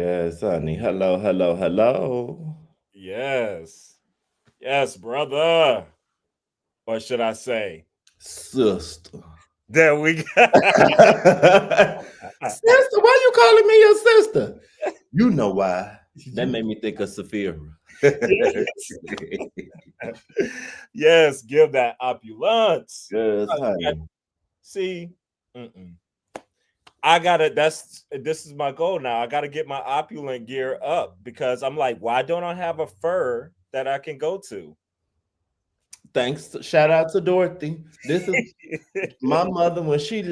Yes, honey. Hello, hello, hello. Yes. Yes, brother. Or should I say? Sister. There we go. Sister, why you calling me your sister? You know why. That made me think of Saphira. Yes. Yes, give that opulence. Yes, Uh, honey. See, mm-mm. I gotta. This is my goal now. I gotta get my opulent gear up because I'm like, why don't I have a fur that I can go to? Thanks. Shout out to Dorothy. This is my mother when she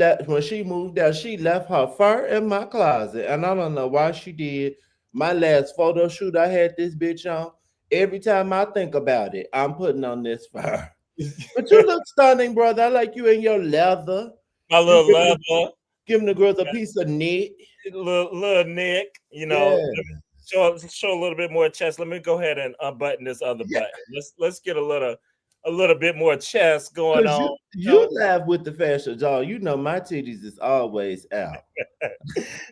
moved out, she left her fur in my closet. And I don't know why she did. My last photo shoot, I had this bitch on. Every time I think about it, I'm putting on this fur. But you look stunning, brother. I like you in your leather. My You little leather, giving the girls a piece of knit. little neck. Yeah. Show a little bit more chest. Let me go ahead and unbutton this other Yeah. button. Let's get a little bit more chest going Cause on. you laugh with the fashion doll. You know my titties is always out.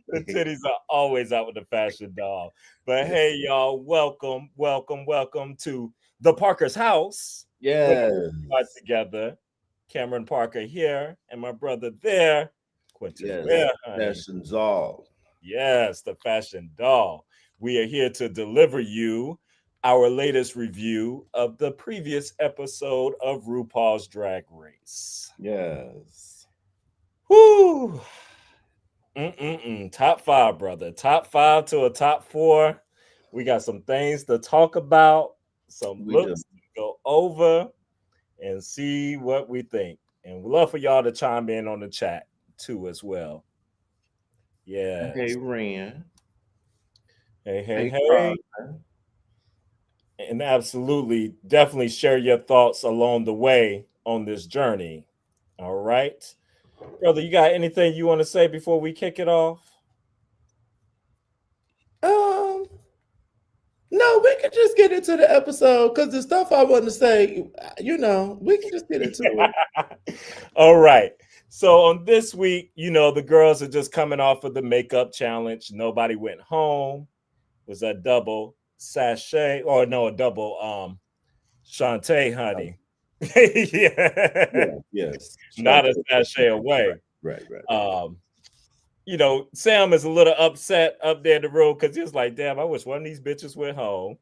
The titties are always out with the fashion doll. But Yeah. hey, y'all, welcome to the Parker's house, where Yes. we are together. Cameron Parker here, and my brother there, Quentin Yes. Ware, honey. Fashion doll. Yes, the fashion doll. We are here to deliver you our latest review of the previous episode of RuPaul's Drag Race. Yes. Whoo! Top five, brother. Top five to a top four. We got some things to talk about, some We do. looks to go over, and see what we think. And we'd love for y'all to chime in on the chat too, as well. Hey Yes. Ren. Hey, hey, Hey hey. Carter. And absolutely, definitely share your thoughts along the way on this journey. All right. Brother, you got anything you want to say before we kick it off? Um, no, we can just get into the episode because the stuff I want to say, we can just get into it. All right. So on this week, the girls are just coming off of the makeup challenge. Nobody went home. It was a double sachet, or no, a double Shantae, honey. Yeah. Yeah, yes. Not Shante. a sachet Right, away. right. Um, Sam is a little upset up there in the room because he was like, damn, I wish one of these bitches went home.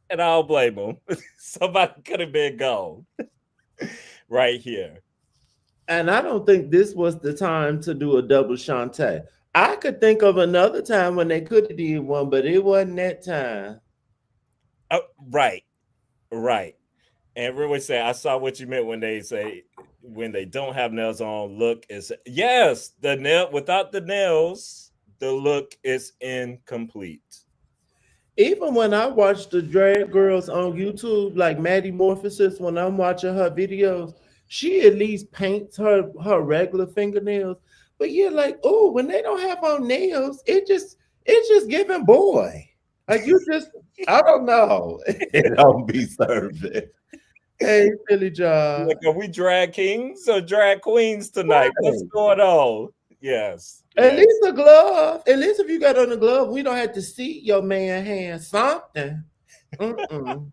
And I don't blame him. Somebody could have been gone right here. And I don't think this was the time to do a double Shantae. I could think of another time when they could have did one, but it wasn't that time. Oh, right, right. And everyone say, I saw what you meant when they say when they don't have nails on. Look is yes, the nail without the nails, the look is incomplete. Even when I watch the drag girls on YouTube, like Maddie Morphosis, when I'm watching her videos, she at least paints her regular fingernails. But you're like, oh, when they don't have on nails, it's just giving boy. Like you just, I don't know. It don't be serving. Hey, Philly Like, Job. are we drag kings or drag queens tonight? What's Right. going on? Yes, At yes. least a glove. At least if you got on a glove, we don't have to see your man hand something. Mm-mm.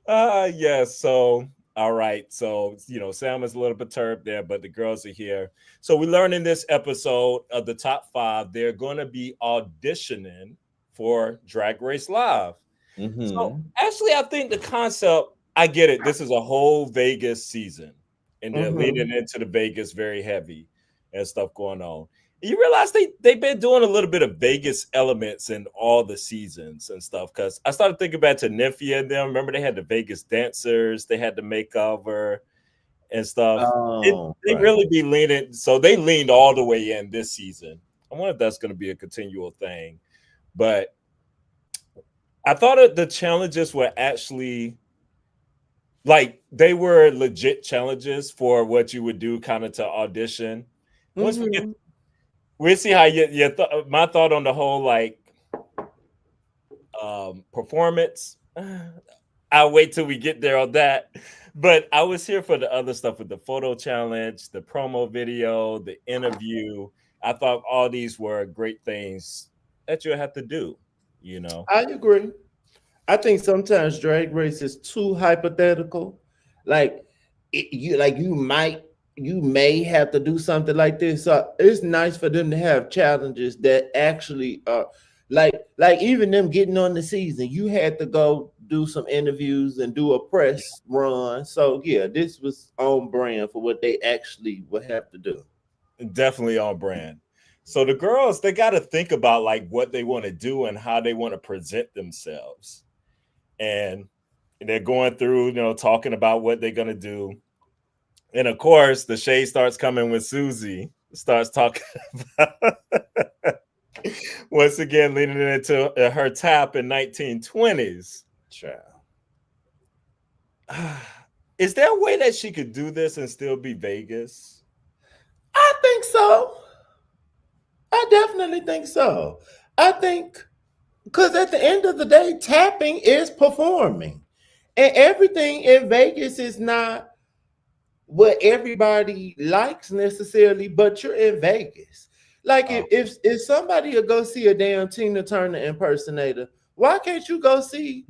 Yes. So, all right. So, Sam is a little perturbed there, but the girls are here. So, we learned in this episode of the top five, they're going to be auditioning for Drag Race Live. So, Mm-hmm. actually, I think the concept, I get it. This is a whole Vegas season, and they're Mm-hmm. leaning into the Vegas very heavy and stuff going on. You realize they've been doing a little bit of Vegas elements in all the seasons and stuff. Because I started thinking back to Nymphia and them. Remember they had the Vegas dancers, they had the makeover and stuff. Oh, They right. really be leaning. So they leaned all the way in this season. I wonder if that's going to be a continual thing. But I thought that the challenges were actually like they were legit challenges for what you would do kind of to audition. Once we get, Mm-hmm. we'll see how my thought on the whole like performance. I'll wait till we get there on that. But I was here for the other stuff with the photo challenge, the promo video, the interview. I thought all these were great things that you have to do, you know. I agree. I think sometimes Drag Race is too hypothetical. Like you may have to do something like this. So it's nice for them to have challenges that actually are like even them getting on the season. You had to go do some interviews and do a press run. So yeah, this was on brand for what they actually would have to do. Definitely on brand. So the girls, they got to think about like what they want to do and how they want to present themselves. And they're going through, talking about what they're going to do. And of course, the shade starts coming when Susie starts talking about once again leading into her tap in 1920s. Child. Is there a way that she could do this and still be Vegas? I think so. I definitely think so. I think because at the end of the day, tapping is performing. And everything in Vegas is not what everybody likes necessarily, but you're in Vegas. Like Oh. if somebody will go see a damn Tina Turner impersonator, why can't you go see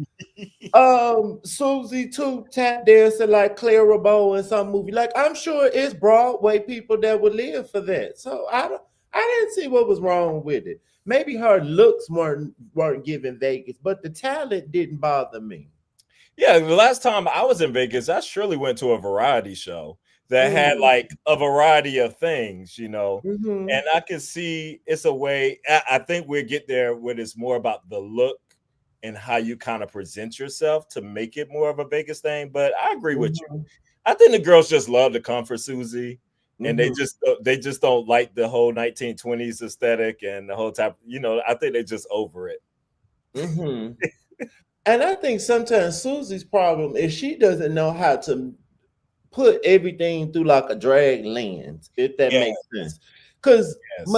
Susie too tap dancing like Clara Bow in some movie? Like I'm sure it's Broadway people that would live for that. So I didn't see what was wrong with it. Maybe her looks weren't giving Vegas, but the talent didn't bother me. Yeah, the last time I was in Vegas, I surely went to a variety show that had Mm-hmm. like a variety of things. Mm-hmm. And I can see it's a way. I think we'll get there when it's more about the look and how you kind of present yourself to make it more of a Vegas thing. But I agree with you. Mm-hmm. I think the girls just love to come for Susie, and they Mm-hmm. just don't like the whole 1920s aesthetic and the whole type. I think they just over it. Mm-hmm. And I think sometimes Susie's problem is she doesn't know how to put everything through like a drag lens, if that Yeah. makes sense. Because Yes.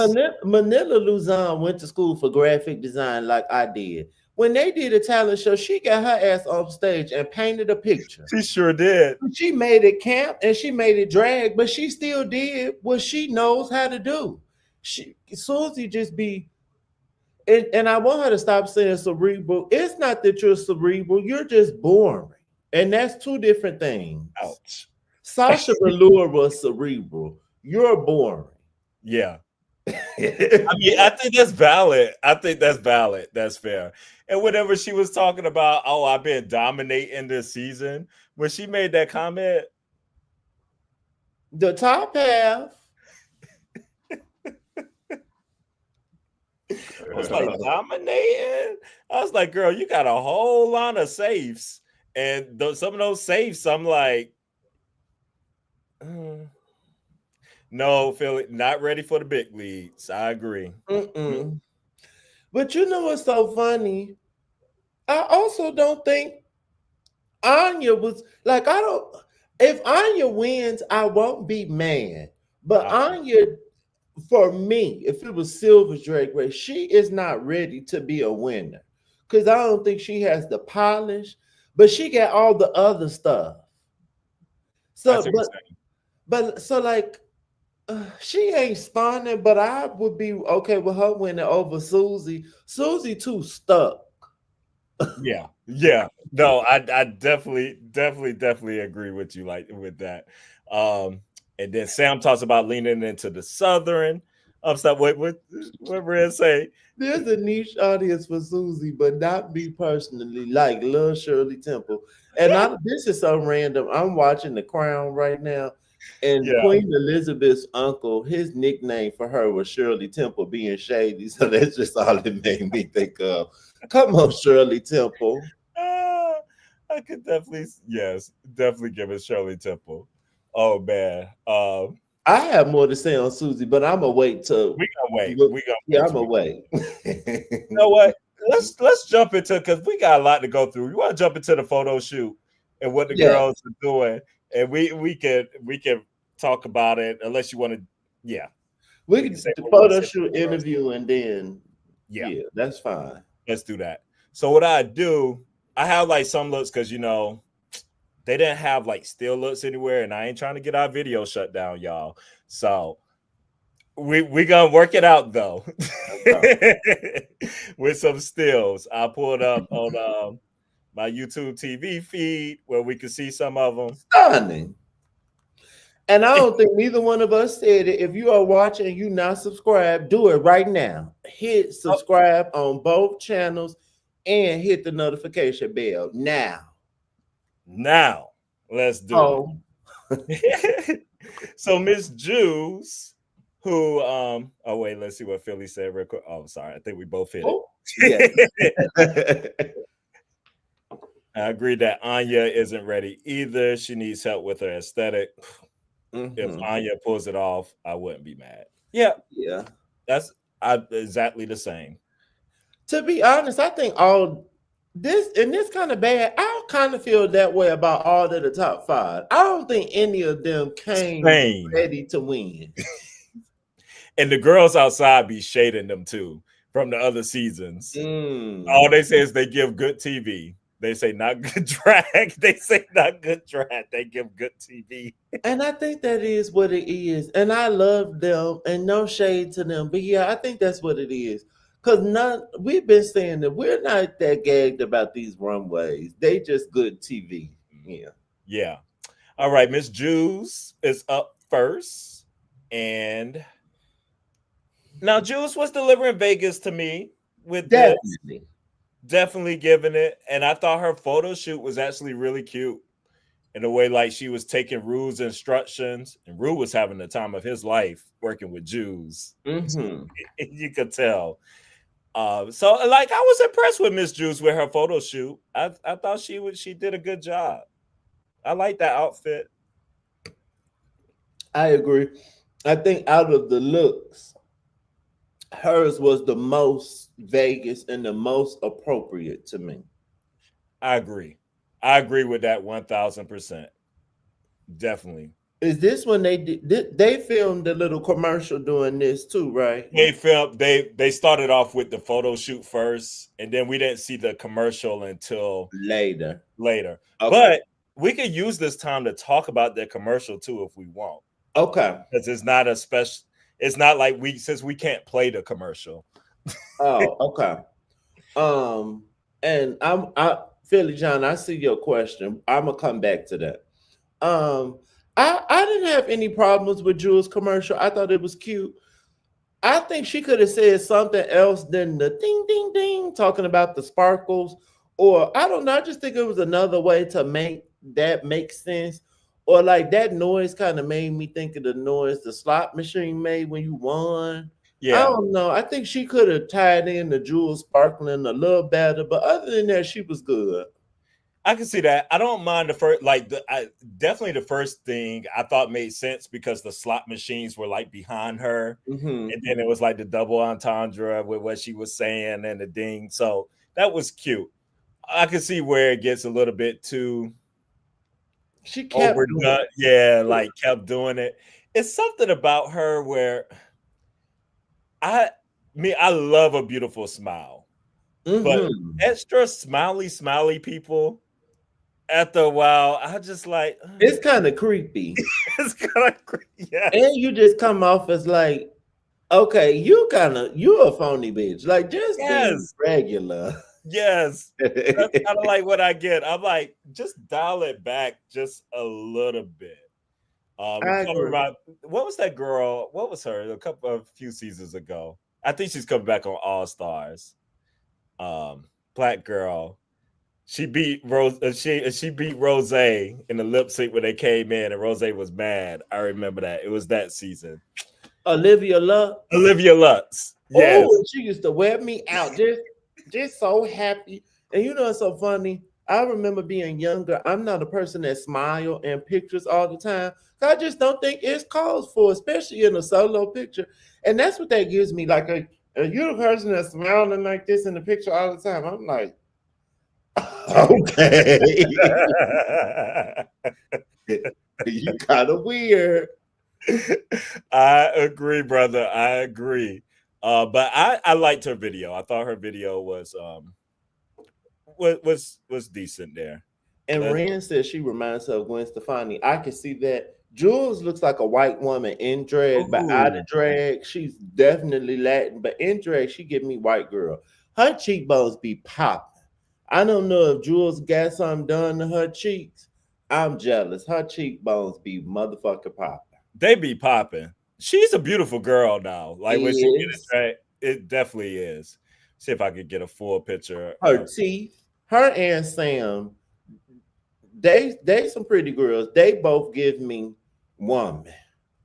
Manila Luzon went to school for graphic design like I did. When they did a talent show, she got her ass off stage and painted a picture. She sure did. She made it camp and she made it drag, but she still did what she knows how to do. Susie just be and I want her to stop saying cerebral. It's not that you're cerebral, you're just boring. And that's two different things. Ouch. Sasha Velour was cerebral. You're boring. Yeah. I mean, I think that's valid. I think that's valid. That's fair. And whenever she was talking about, oh, I've been dominating this season, when she made that comment, The top half. I was like, dominating? I was like, girl, you got a whole lot of safes. And some of those safes, I'm like, "Mm, no, Philly, not ready for the big leagues. I agree. Mm-mm. But you know what's so funny? I also don't think Anya was like, I don't. If Anya wins, I won't be mad. But Uh, Anya, for me, if it was Silver's drag race, she is not ready to be a winner because I don't think she has the polish, but she got all the other stuff. I So, see what you're saying. but so like she ain't stunning, but I would be okay with her winning over Susie. Susie too stuck. Yeah, yeah. No, I definitely agree with you like with that. And then Sam talks about leaning into the southern stuff. What Red say? There's a niche audience for Susie, but not me personally, like Lil Shirley Temple. And this is so random. I'm watching The Crown right now, and Yeah. Queen Elizabeth's uncle, his nickname for her was Shirley Temple, being shady. So that's just all it made me think of. Come on, Shirley Temple. Ah, I could definitely, yes, definitely give it Shirley Temple. Oh man. I have more to say on Susie, but I'm gonna wait till. We gonna wait. We gonna Yeah, wait I'm till gonna we wait. you know what? Let's jump into because we got a lot to go through. You want to jump into the photo shoot and what the Yeah, girls are doing, and we can talk about it unless you want to. Yeah, we we can say could the what we want to photo say about shoot the girls. interview and then Yeah, yeah, that's fine. let's do that. So what I do, I have like some looks because they didn't have like still looks anywhere, and I ain't trying to get our video shut down, y'all. So We gonna work it out though. Okay. With some stills. I pulled up on my YouTube TV feed where we could see some of them. Stunning. And I don't think neither one of us said it. If you are watching and you not subscribed, do it right now. Hit Oh, subscribe on both channels and hit the notification bell now. now let's do Oh, it. So Miss Juice, who oh wait, let's see what Philly said real quick. Oh, sorry, I think we both hit oh, yes. it. I agree that Anya isn't ready either. She needs help with her aesthetic. If Mhm. Anya pulls it off, I wouldn't be mad. Yeah, Yeah. that's exactly the same. To be honest, I think all this and this kind of bad. I kind of feel that way about all of the top five. I don't think any of them came Same. ready to win. And the girls outside be shading them too from the other seasons. All Mm. they say is they give good TV. They say not good drag. They say not good drag. They give good TV. And I think that is what it is. And I love them and no shade to them. But yeah, I think that's what it is. Cause none we've been saying that we're not that gagged about these runways. They just good TV. Yeah. Yeah. All right. Miss Juice is up first. And now Juice was delivering Vegas to me with this. Definitely. Definitely giving it. And I thought her photo shoot was actually really cute in a way like she was taking Rue's instructions. And Rue was having the time of his life working with Jews. Mm-hmm. You could tell. So like I was impressed with Miss Juice with her photo shoot. I thought she did a good job. I like that outfit. I agree. I think out of the looks, hers was the most Vegas and the most appropriate to me. I agree. I agree with that 1000%. Definitely. Is this when they filmed a little commercial doing this too, right? They started off with the photo shoot first, and then we didn't see the commercial until Later. later. Okay. But we could use this time to talk about the commercial too if we want. Okay. Because it's not a special, it's not like since we can't play the commercial. Oh, okay. Um, and I Philly John, I see your question. I'm gonna come back to that. I didn't have any problems with Jewel's commercial. I thought it was cute. I think she could have said something else than the ding ding ding talking about the sparkles. Or I don't know. I just think it was another way to make that make sense. Or like that noise kind of made me think of the noise the slot machine made when you won. I Yeah, don't know. I think she could have tied in the jewels sparkling a little better, but other than that, she was good. I can see that. I don't mind the first, like definitely the first thing I thought made sense because the slot machines were like behind her, Hmm. and then it was like the double entendre with what she was saying and the ding. So that was cute. I can see where it gets a little bit too She kept doing overdone. Yeah, like kept doing it. It's something about her where I I love a beautiful smile, it. but Hmm. extra smiley people. After a while, I just like It's kind of creepy. it's kind of And yes, you just come off as like, okay, you a phony bitch. Like just be yes, regular. yes. That's I kind of like what I get. I'm like, just dial it back just a little bit. It kind of agree. remind, what was that girl? What was her? A few seasons ago. I think she's coming back on All Stars. Black girl. She beat Rose. She beat Rose in the lip sync when they came in, and Rose was mad. I remember that. It was that season. Olivia Lux. Olivia Lutz. Yes. Oh, and she used to wear me out. Just so happy. And you know it's so funny. I remember being younger. I'm not a person that smile in pictures all the time. I just don't think it's called for, especially in a solo picture. And that's what that gives me. Like a you the person that's smiling like this in the picture all the time. I'm like, okay. You kind of weird. I agree, brother. I agree. But I liked her video. I thought her video was decent there. And That Rand says she reminds her of Gwen Stefani. I can see that. Jules looks like a white woman in drag, but out Ooh, of drag, she's definitely Latin. But in drag, she give me white girl. Her cheekbones be popping. I don't know if Jules got something done to her cheeks. I'm jealous. Her cheekbones be motherfucking popping. they be popping. She's a beautiful girl now. Like when she get it Is right, it definitely is. See if I could get a full picture her of. teeth, her and Sam, they some pretty girls. They both give me woman.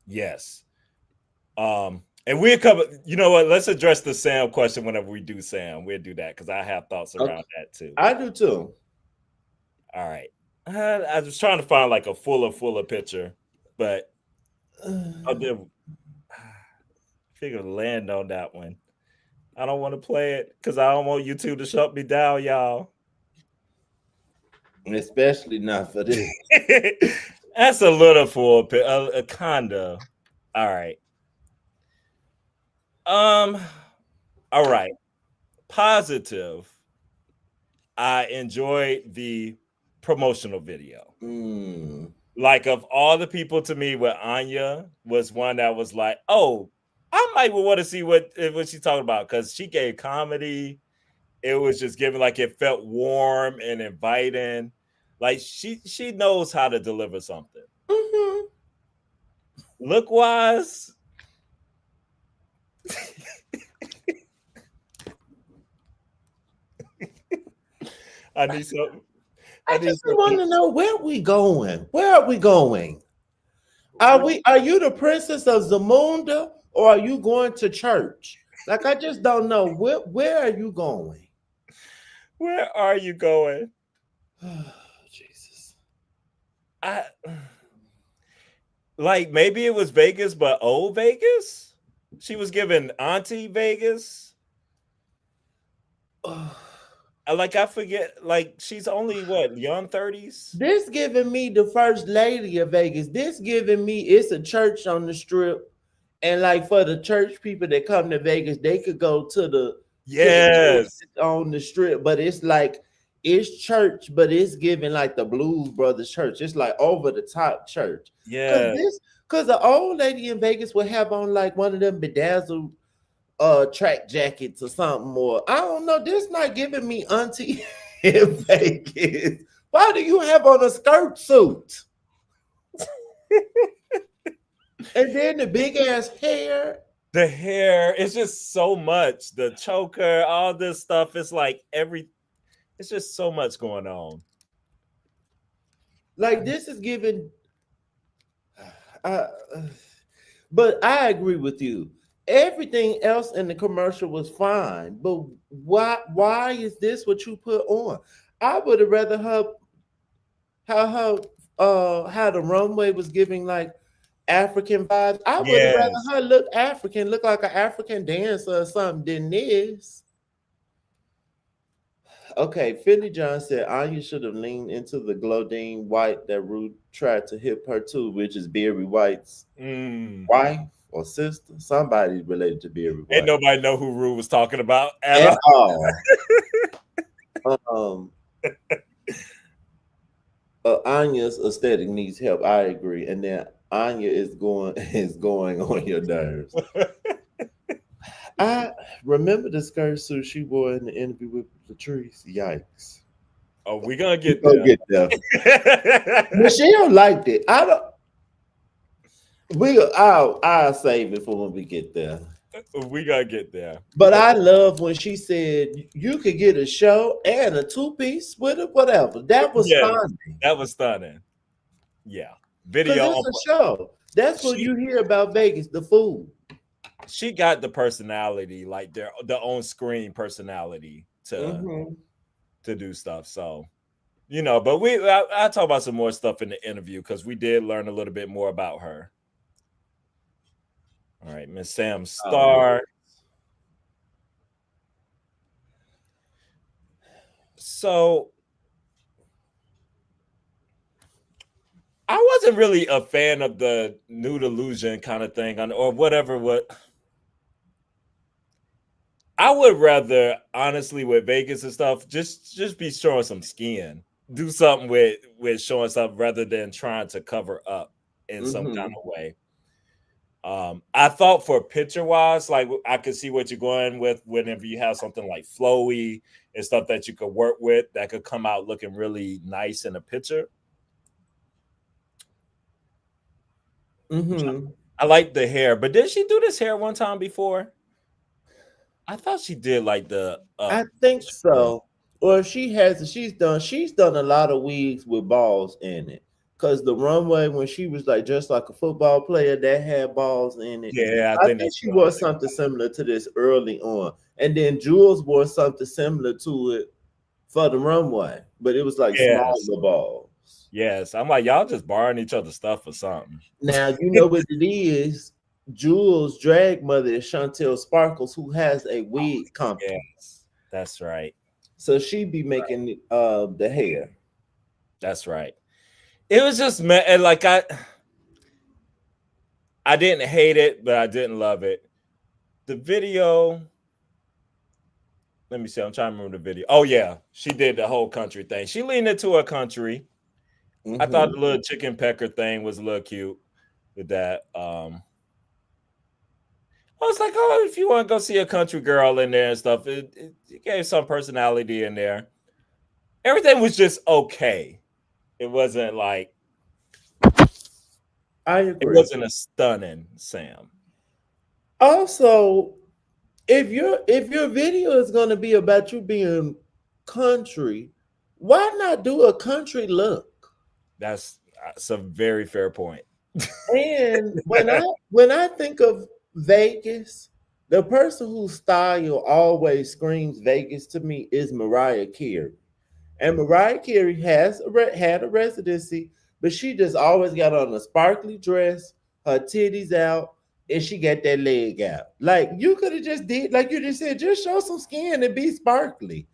Yes. And we'll cover. You know what? Let's address the Sam question whenever we do Sam. We'll do that because I have thoughts Okay. around that too. I do too. All right. I was trying to find like a fuller picture, but I did figure to land on that one. I don't want to play it because I don't want YouTube to shut me down, y'all. Especially not for this. That's a little full, a kinda. All right. Um. All right. Positive. I enjoyed the promotional video. Mm. Like of all the people to me, with Anya was one that was like, oh, I might want to see what she's talking about because she gave comedy. It was just giving like it felt warm and inviting. Like she knows how to deliver something. Hmm. Look wise, I need some. I I need just some. want to know where we going. Where are we going? Are we? Are you the princess of Zamunda, or are you going to church? Like I just don't know. Where are you going? Where are you going? Jesus. I like maybe it was Vegas, but old Vegas. She was giving Auntie Vegas. I forget. Like she's only what young 30s. This giving me the first lady of Vegas. This giving me it's a church on the strip, and like for the church people that come to Vegas, they could go to the church Yes, on the strip, but it's like it's church, but it's giving like the Blues Brothers church. It's like over the top church. Cause yes. this, cause the old lady in Vegas would have on like one of them bedazzled track jackets or something more. I don't know. This not giving me auntie in Vegas. Why do you have on a skirt suit? And then the big ass hair. The hair, it's just so much. The choker, all this stuff. It's like it's just so much going on. Like this is giving uh, but I agree with you. Everything else in the commercial was fine, but why is this what you put on? I would have rather her how how the runway was giving like African vibes. I would have rather Yes. her look African, look like an African dancer or something than this. Okay, Philly John said Anya should have leaned into the Glodine White that Rude tried to hip her to, which is Barry White's Mm. wife or sister. Somebody related to Barry Ain't White. nobody know who Rue was talking about at At all. all. Um, Anya's aesthetic needs help. I agree, and then Anya is going is going on your nerves. I remember the skirt suit she wore in the interview with Latrice. Yikes! Oh, we gonna We get go there. get there. Michelle liked it. I don't. I'll save it for when we get there. We gotta get there But because I love when she said you could get a show and a two piece with it, whatever. That was yeah, fine that was stunning. Yeah, because video. it's a show. That's what She you hear about Vegas, the food. she got the personality, like their own screen personality Hmm. to do stuff. So but I talk about some more stuff in the interview because we did learn a little bit more about her. All right, Miss Sam Oh yeah. Star. So I wasn't really a fan of the nude illusion kind of thing or whatever. What I would rather, honestly, with Vegas and stuff, just be showing some skin. Do something with showing stuff rather than trying to cover up. in some kind Mm-hmm. of way. I thought for picture wise, like I could see what you're going with whenever you have something like flowy and stuff that you could work with that could come out looking really nice in a picture. Mm-hmm. I like the hair, but did she do this hair one time before? I thought she did like the I up. think so. Or if she has, she's done a lot of wigs with balls in it. Cause the runway when she was like just like a football player that had balls in it. Yeah, I I think think that's she what I'm wore thinking. something similar to this early on. And then Jules wore something similar to it for the runway, but it was like Yes, smaller balls. yes. I'm like y'all just borrowing each other's stuff or something. Now you know what it is. Jules' drag mother is Chantel Sparkles, who has a wig company. Yes, that's right. So she be making the hair. That's right. It was just like I didn't hate it, but I didn't love it. The video. Let me see. I'm trying to remember the video. Oh yeah, she did the whole country thing. She leaned into her country. I thought Hmm. the little chicken pecker thing was a little cute with that. I was like, oh, if you want to go see a country girl in there and stuff, it gave some personality in there. Everything was just okay. It wasn't like I it agree. wasn't a stunning Sam. Also, if your video is going to be about you being country, why not do a country look? That's a very fair point. And when I think of Vegas, the person whose style always screams Vegas to me is Mariah Carey. And Mariah Carey had a residency, but she just always got on a sparkly dress, her titties out, and she got that leg out. Like you could have just did, like you just said, just show some skin and be sparkly.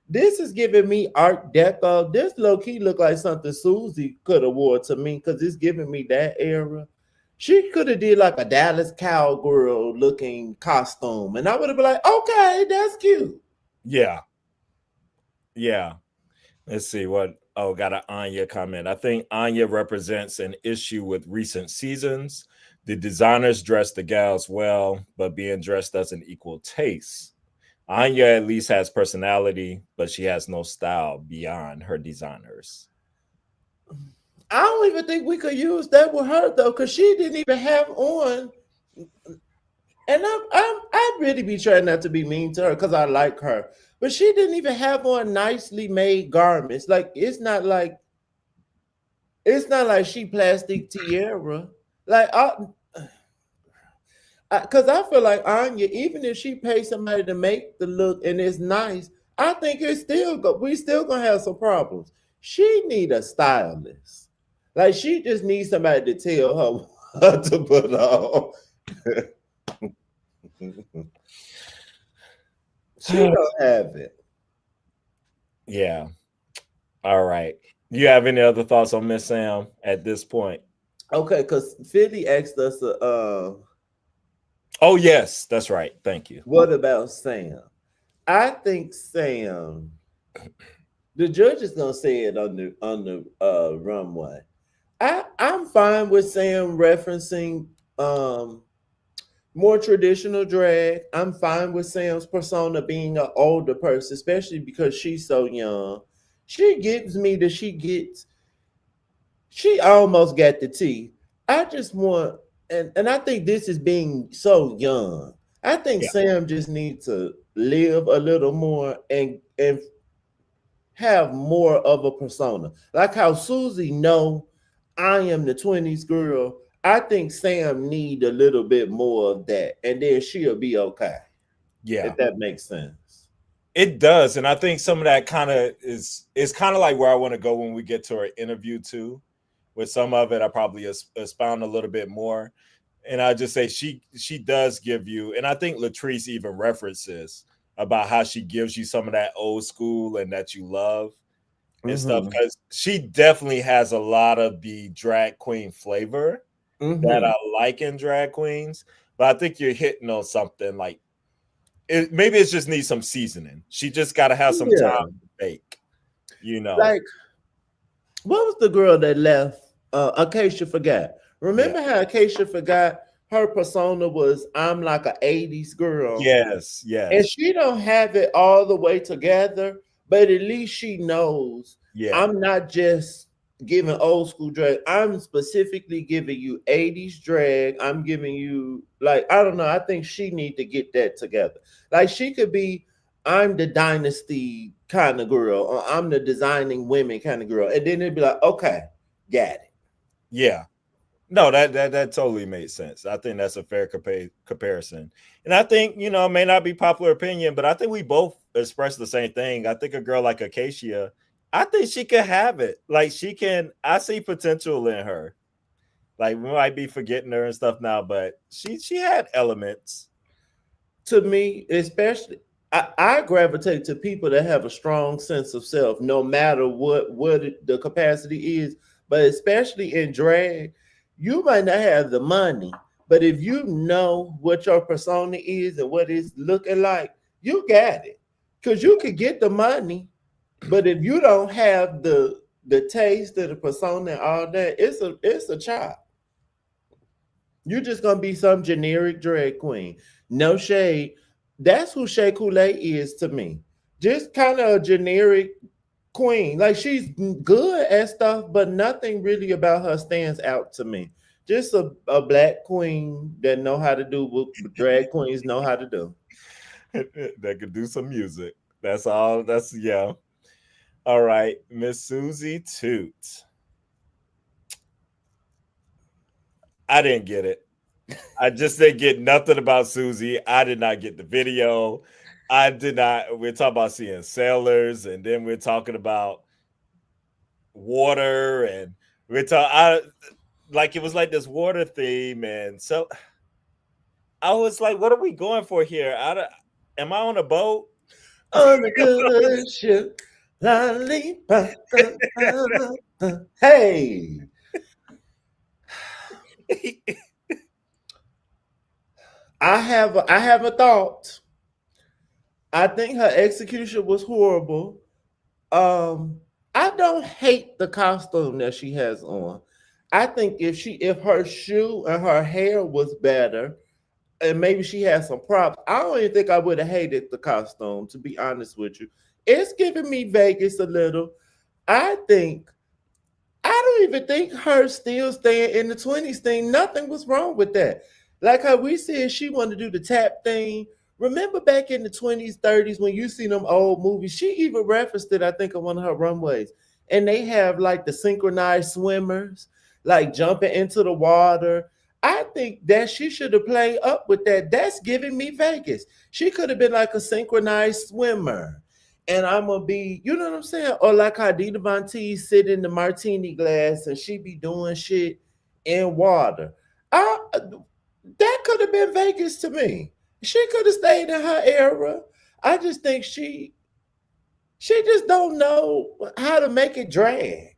This is giving me Art Deco. This low key look like something Susie could have wore to me because it's giving me that era. She could have did like a Dallas cowgirl looking costume, and I would have been like, okay, that's cute. Yeah, yeah. Let's see what. Oh, got an Anya comment. I think Anya represents an issue with recent seasons. The designers dress the gals well, but being dressed doesn't equal taste. Anya at least has personality, but she has no style beyond her designers. I don't even think we could use that with her though, because she didn't even have on. And I'd really be trying not to be mean to her because I like her, but she didn't even have on nicely made garments. Like it's not like she plastic Tiara. Like because I feel like Anya, even if she pays somebody to make the look and it's nice, I think we still gonna have some problems. She need a stylist. Like she just needs somebody to tell her what to put on. She don't have it. Yeah. All right. You have any other thoughts on Miss Sam at this point? Okay, because Philly asked us, Oh yes, that's right. Thank you. what about Sam? I think Sam. The judge is gonna say it on the runway. I'm fine with Sam referencing more traditional drag. I'm fine with Sam's persona being an older person, especially because she's so young. She gives me that she almost got the tea. I just want and I think this is being so young. I think Yeah. Sam just needs to live a little more and have more of a persona. Like how Susie know I am the 20s girl. I think Sam need a little bit more of that, and then she'll be okay. Yeah. If that makes sense. It does. And I think some of that kind of is kind of like where I want to go when we get to our interview too. With some of it, I probably expound a little bit more. And I just say she does give you, and I think Latrice even references about how she gives you some of that old school and that you love and stuff. Mm-hmm. Because she definitely has a lot of the drag queen flavor that Mm-hmm. I like in drag queens. But I think you're hitting on something like maybe it just needs some seasoning. She just got to have some time Yeah. to bake, you know. Like, what was the girl that left? Acacia forgot. Yeah. Remember how Acacia forgot her persona was I'm like a 80s girl. Yes. And Yes. she don't have it all the way together, but at least she knows Yeah. I'm not just giving old school drag. I'm specifically giving you 80s drag. I'm giving you like I don't know. I think she need to get that together. Like she could be I'm the dynasty kind of girl, or I'm the designing women kind of girl. And then it'd be like, okay, got it. Yeah. No, that totally makes sense. I think that's a fair comparison, and I think it may not be popular opinion, but I think we both express the same thing. I think a girl like Acacia, I think she can have it. Like she can. I see potential in her. Like we might be forgetting her and stuff now, but she had elements. To me, especially I gravitate to people that have a strong sense of self, no matter what the capacity is. But especially in drag, you might not have the money, but if you know what your persona is and what it's looking like, you got it. Cause you could get the money, but if you don't have the taste of the persona and all that, it's a chop. You're just gonna be some generic drag queen. No shade. That's who Shea Coulee is to me. Just kind of a generic queen. Like she's good at stuff, but nothing really about her stands out to me. Just a black queen that know how to do what drag queens know how to do. That could do some music. That's all. That's yeah. All right, Miss Susie Toot. I didn't get it. I just didn't get nothing about Susie. I did not get the video. I did not. We're talking about seeing sailors, and then we're talking about water, and we're talking. Like it was like this water theme, and so I was like, "What are we going for here? Am I on a boat?" On a good ship, lollipop. Hey, I have a thought. I think her execution was horrible. Um, I don't hate the costume that she has on. I think if her shoe and her hair was better, and maybe she had some props, I don't even think I would have hated the costume. To be honest with you, it's giving me Vegas a little. I think I don't even think her still staying in the 20s thing. Nothing was wrong with that. Like how we said she wanted to do the tap thing. Remember back in the 20s, 30s when you see them old movies, she even referenced it, I think, on one of her runways. And they have like the synchronized swimmers, like jumping into the water. I think that she should have played up with that. That's giving me Vegas. She could have been like a synchronized swimmer and I'm gonna be, you know what I'm saying? Or like how Dita Von T sit in the martini glass and she be doing shit in water. That could have been Vegas to me. She could have stayed in her era. I just think she just don't know how to make it drag.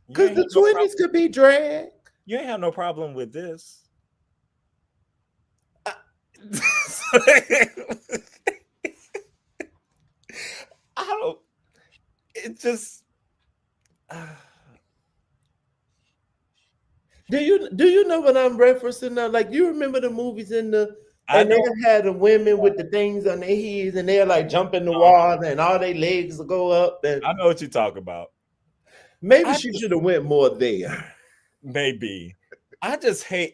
You Cause ain't the have no 20s problem. could be drag. You ain't have no problem with this. I, I don't. It just. do you know what I'm referencing now? Like you remember the movies in the I and they know. had the women with the things on their heads and they're like jump in the water and all their legs will go up and I know what you talk about. maybe I she just should have went more there. maybe. I just hate.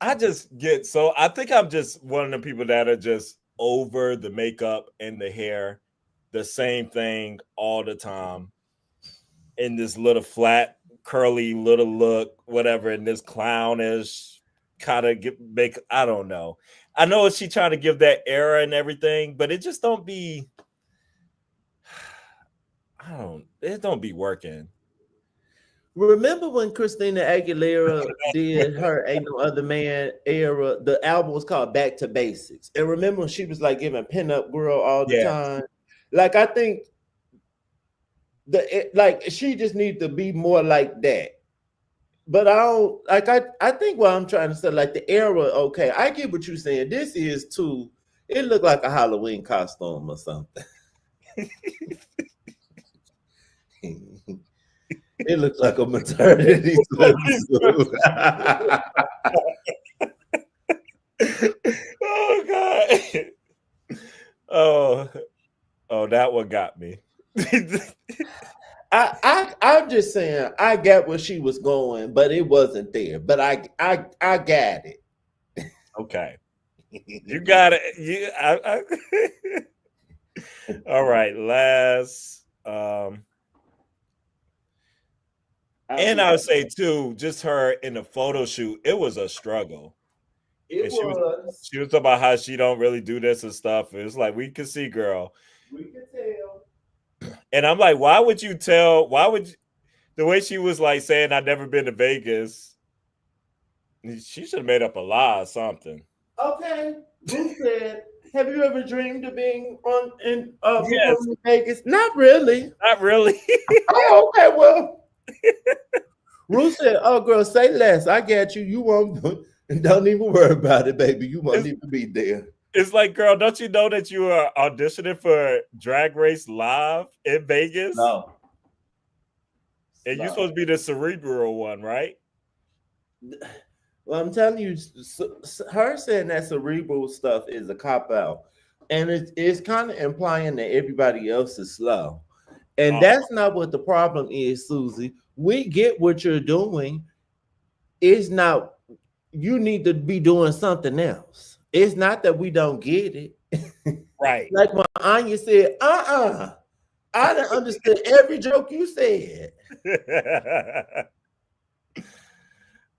I just get so. I think I'm just one of the people that are just over the makeup and the hair, the same thing all the time. In this little flat, curly little look, whatever, in this clownish kind of make. I don't know. I know she trying to give that era and everything, but it just don't be. I don't. It don't be working. Remember when Christina Aguilera did her Ain't No Other Man era? The album was called Back to Basics. And remember when she was like giving pinup girl all the Yeah. time? Like I think like she just needs to be more like that. But I don't like I think what I'm trying to say, like the era, okay, I get what you're saying. This is too, it looked like a Halloween costume or something. It looks like a maternity swimsuit. Oh God. Oh, oh, that one got me. I'm just saying I got where she was going, but it wasn't there. But I got it. Okay. You got it. All right. Last and I would say too, just her in the photo shoot, it was a struggle. It And she was was. she was talking about how she don't really do this and stuff. It's like we can see, girl. We could tell. And I'm like, why would you tell? Why would you, the way she was like saying I've never been to Vegas? She should have made up a lie or something. Okay. Who said, have you ever dreamed of being on in Yes, performing in Vegas? Not really. not really. Oh, okay, well. Ruth said, oh girl, say less. I got you. You won't don't even worry about it, baby. You won't It's, even be there. it's like, girl, don't you know that you are auditioning for Drag Race Live in Vegas? No. And you're No. supposed to be the cerebral one, right? Well, I'm telling you, her saying that cerebral stuff is a cop out. And it's kind of implying that everybody else is slow. And Uh, that's not what the problem is, Susie. We get what you're doing. It's not, you need to be doing something else. It's not that we don't get it. right. Like my Anya said, I done understood every joke you said.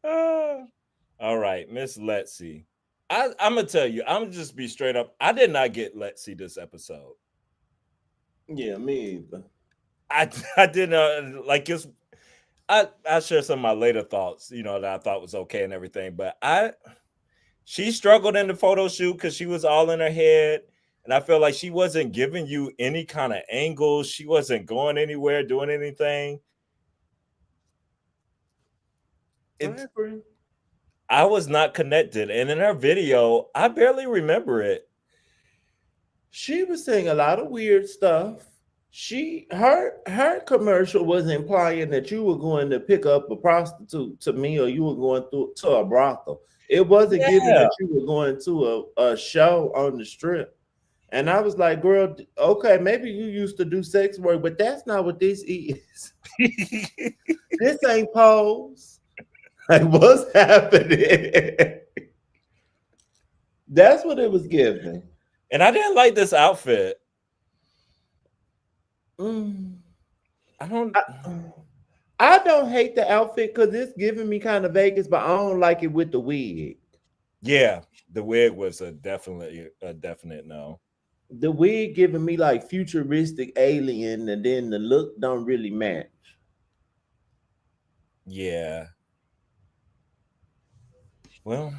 All right, Miss Letsy. I'm gonna tell you, I'm gonna just be straight up. I did not get Letsy this episode. Yeah, me either. I didn't like it's I share some of my later thoughts, that I thought was okay and everything, but she struggled in the photo shoot because she was all in her head. And I felt like she wasn't giving you any kind of angles. She wasn't going anywhere, doing anything. I agree. I was not connected. And in her video, I barely remember it. She was saying a lot of weird stuff. Her commercial was implying that you were going to pick up a prostitute to me, or you were going to a brothel. It wasn't given Yeah. that you were going to a show on the strip. And I was like, girl, okay, maybe you used to do sex work, but that's not what this is. This ain't pose. Like, what's happening? That's what it was giving. And I didn't like this outfit. Mm. I don't. I don't hate the outfit because it's giving me kind of Vegas, but I don't like it with the wig. Yeah, the wig was a definite no. The wig giving me like futuristic alien, and then the look don't really match. Yeah. Well,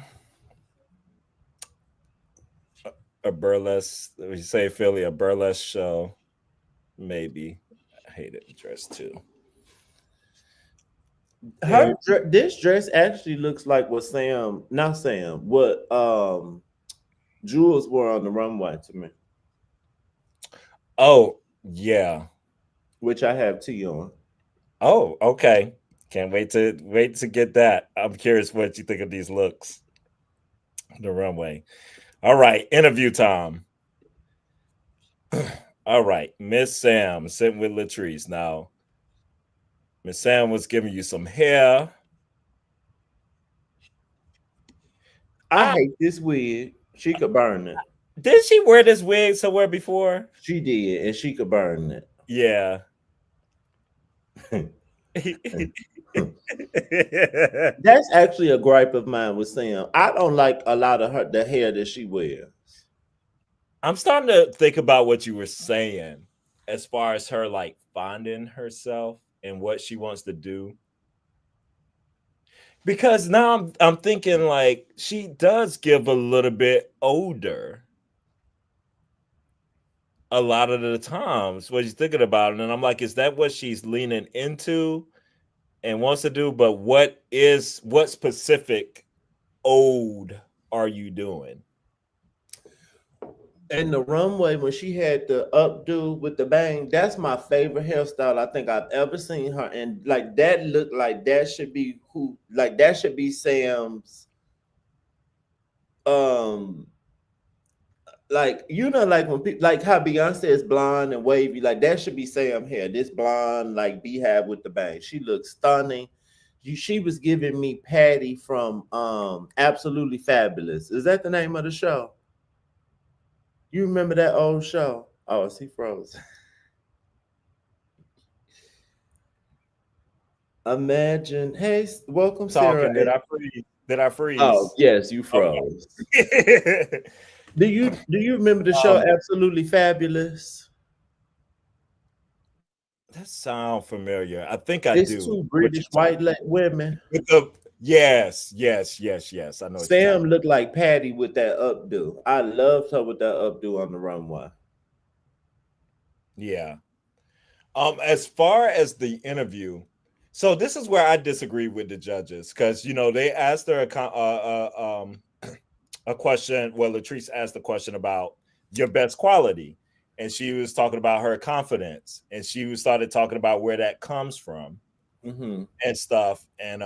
a burlesque. We say Philly, a burlesque show, maybe. I hated the dress too. This dress actually looks like what not Sam, what Jules wore on the runway to me, Oh yeah. which I have T on. Oh okay. Can't wait to get that. I'm curious what you think of these looks. The runway. All right, interview time. All right, Miss Sam sitting with Latrice. Now, Miss Sam was giving you some hair. I hate this wig. She could burn it. Did she wear this wig somewhere before? She did, and she could burn it. Yeah. That's actually a gripe of mine with Sam. I don't like a lot of the hair that she wears. I'm starting to think about what you were saying as far as her like finding herself and what she wants to do. Because now I'm thinking like she does give a little bit older a lot of the times what she's thinking about it. And I'm like, is that what she's leaning into and wants to do? But what specific old are you doing? And the runway when she had the updo with the bang, that's my favorite hairstyle I think I've ever seen her. And like that looked like that should be who like that should be Sam's um like like when people like how Beyonce is blonde and wavy, like that should be Sam hair. This blonde like beehive with the bang. She looks stunning. She was giving me Patty from Absolutely Fabulous. Is that the name of the show? You remember that old show? Oh, is he froze? Imagine. Hey, welcome, Sarah. Talking. Did I freeze? Did I Oh, freeze? yes, you froze. Okay. Do you remember the show um, Absolutely Fabulous? that sound familiar. I think I It's do. two What British you talking women. with the yes. I know what you're Sam talking. looked like Patty with that updo. I loved her with that updo on the runway. Yeah. As far as the interview, so this is where I disagree with the judges because they asked her a question. Well, Latrice asked the question about your best quality, and she was talking about her confidence, and she was started talking about where that comes from Mm-hmm. and stuff. And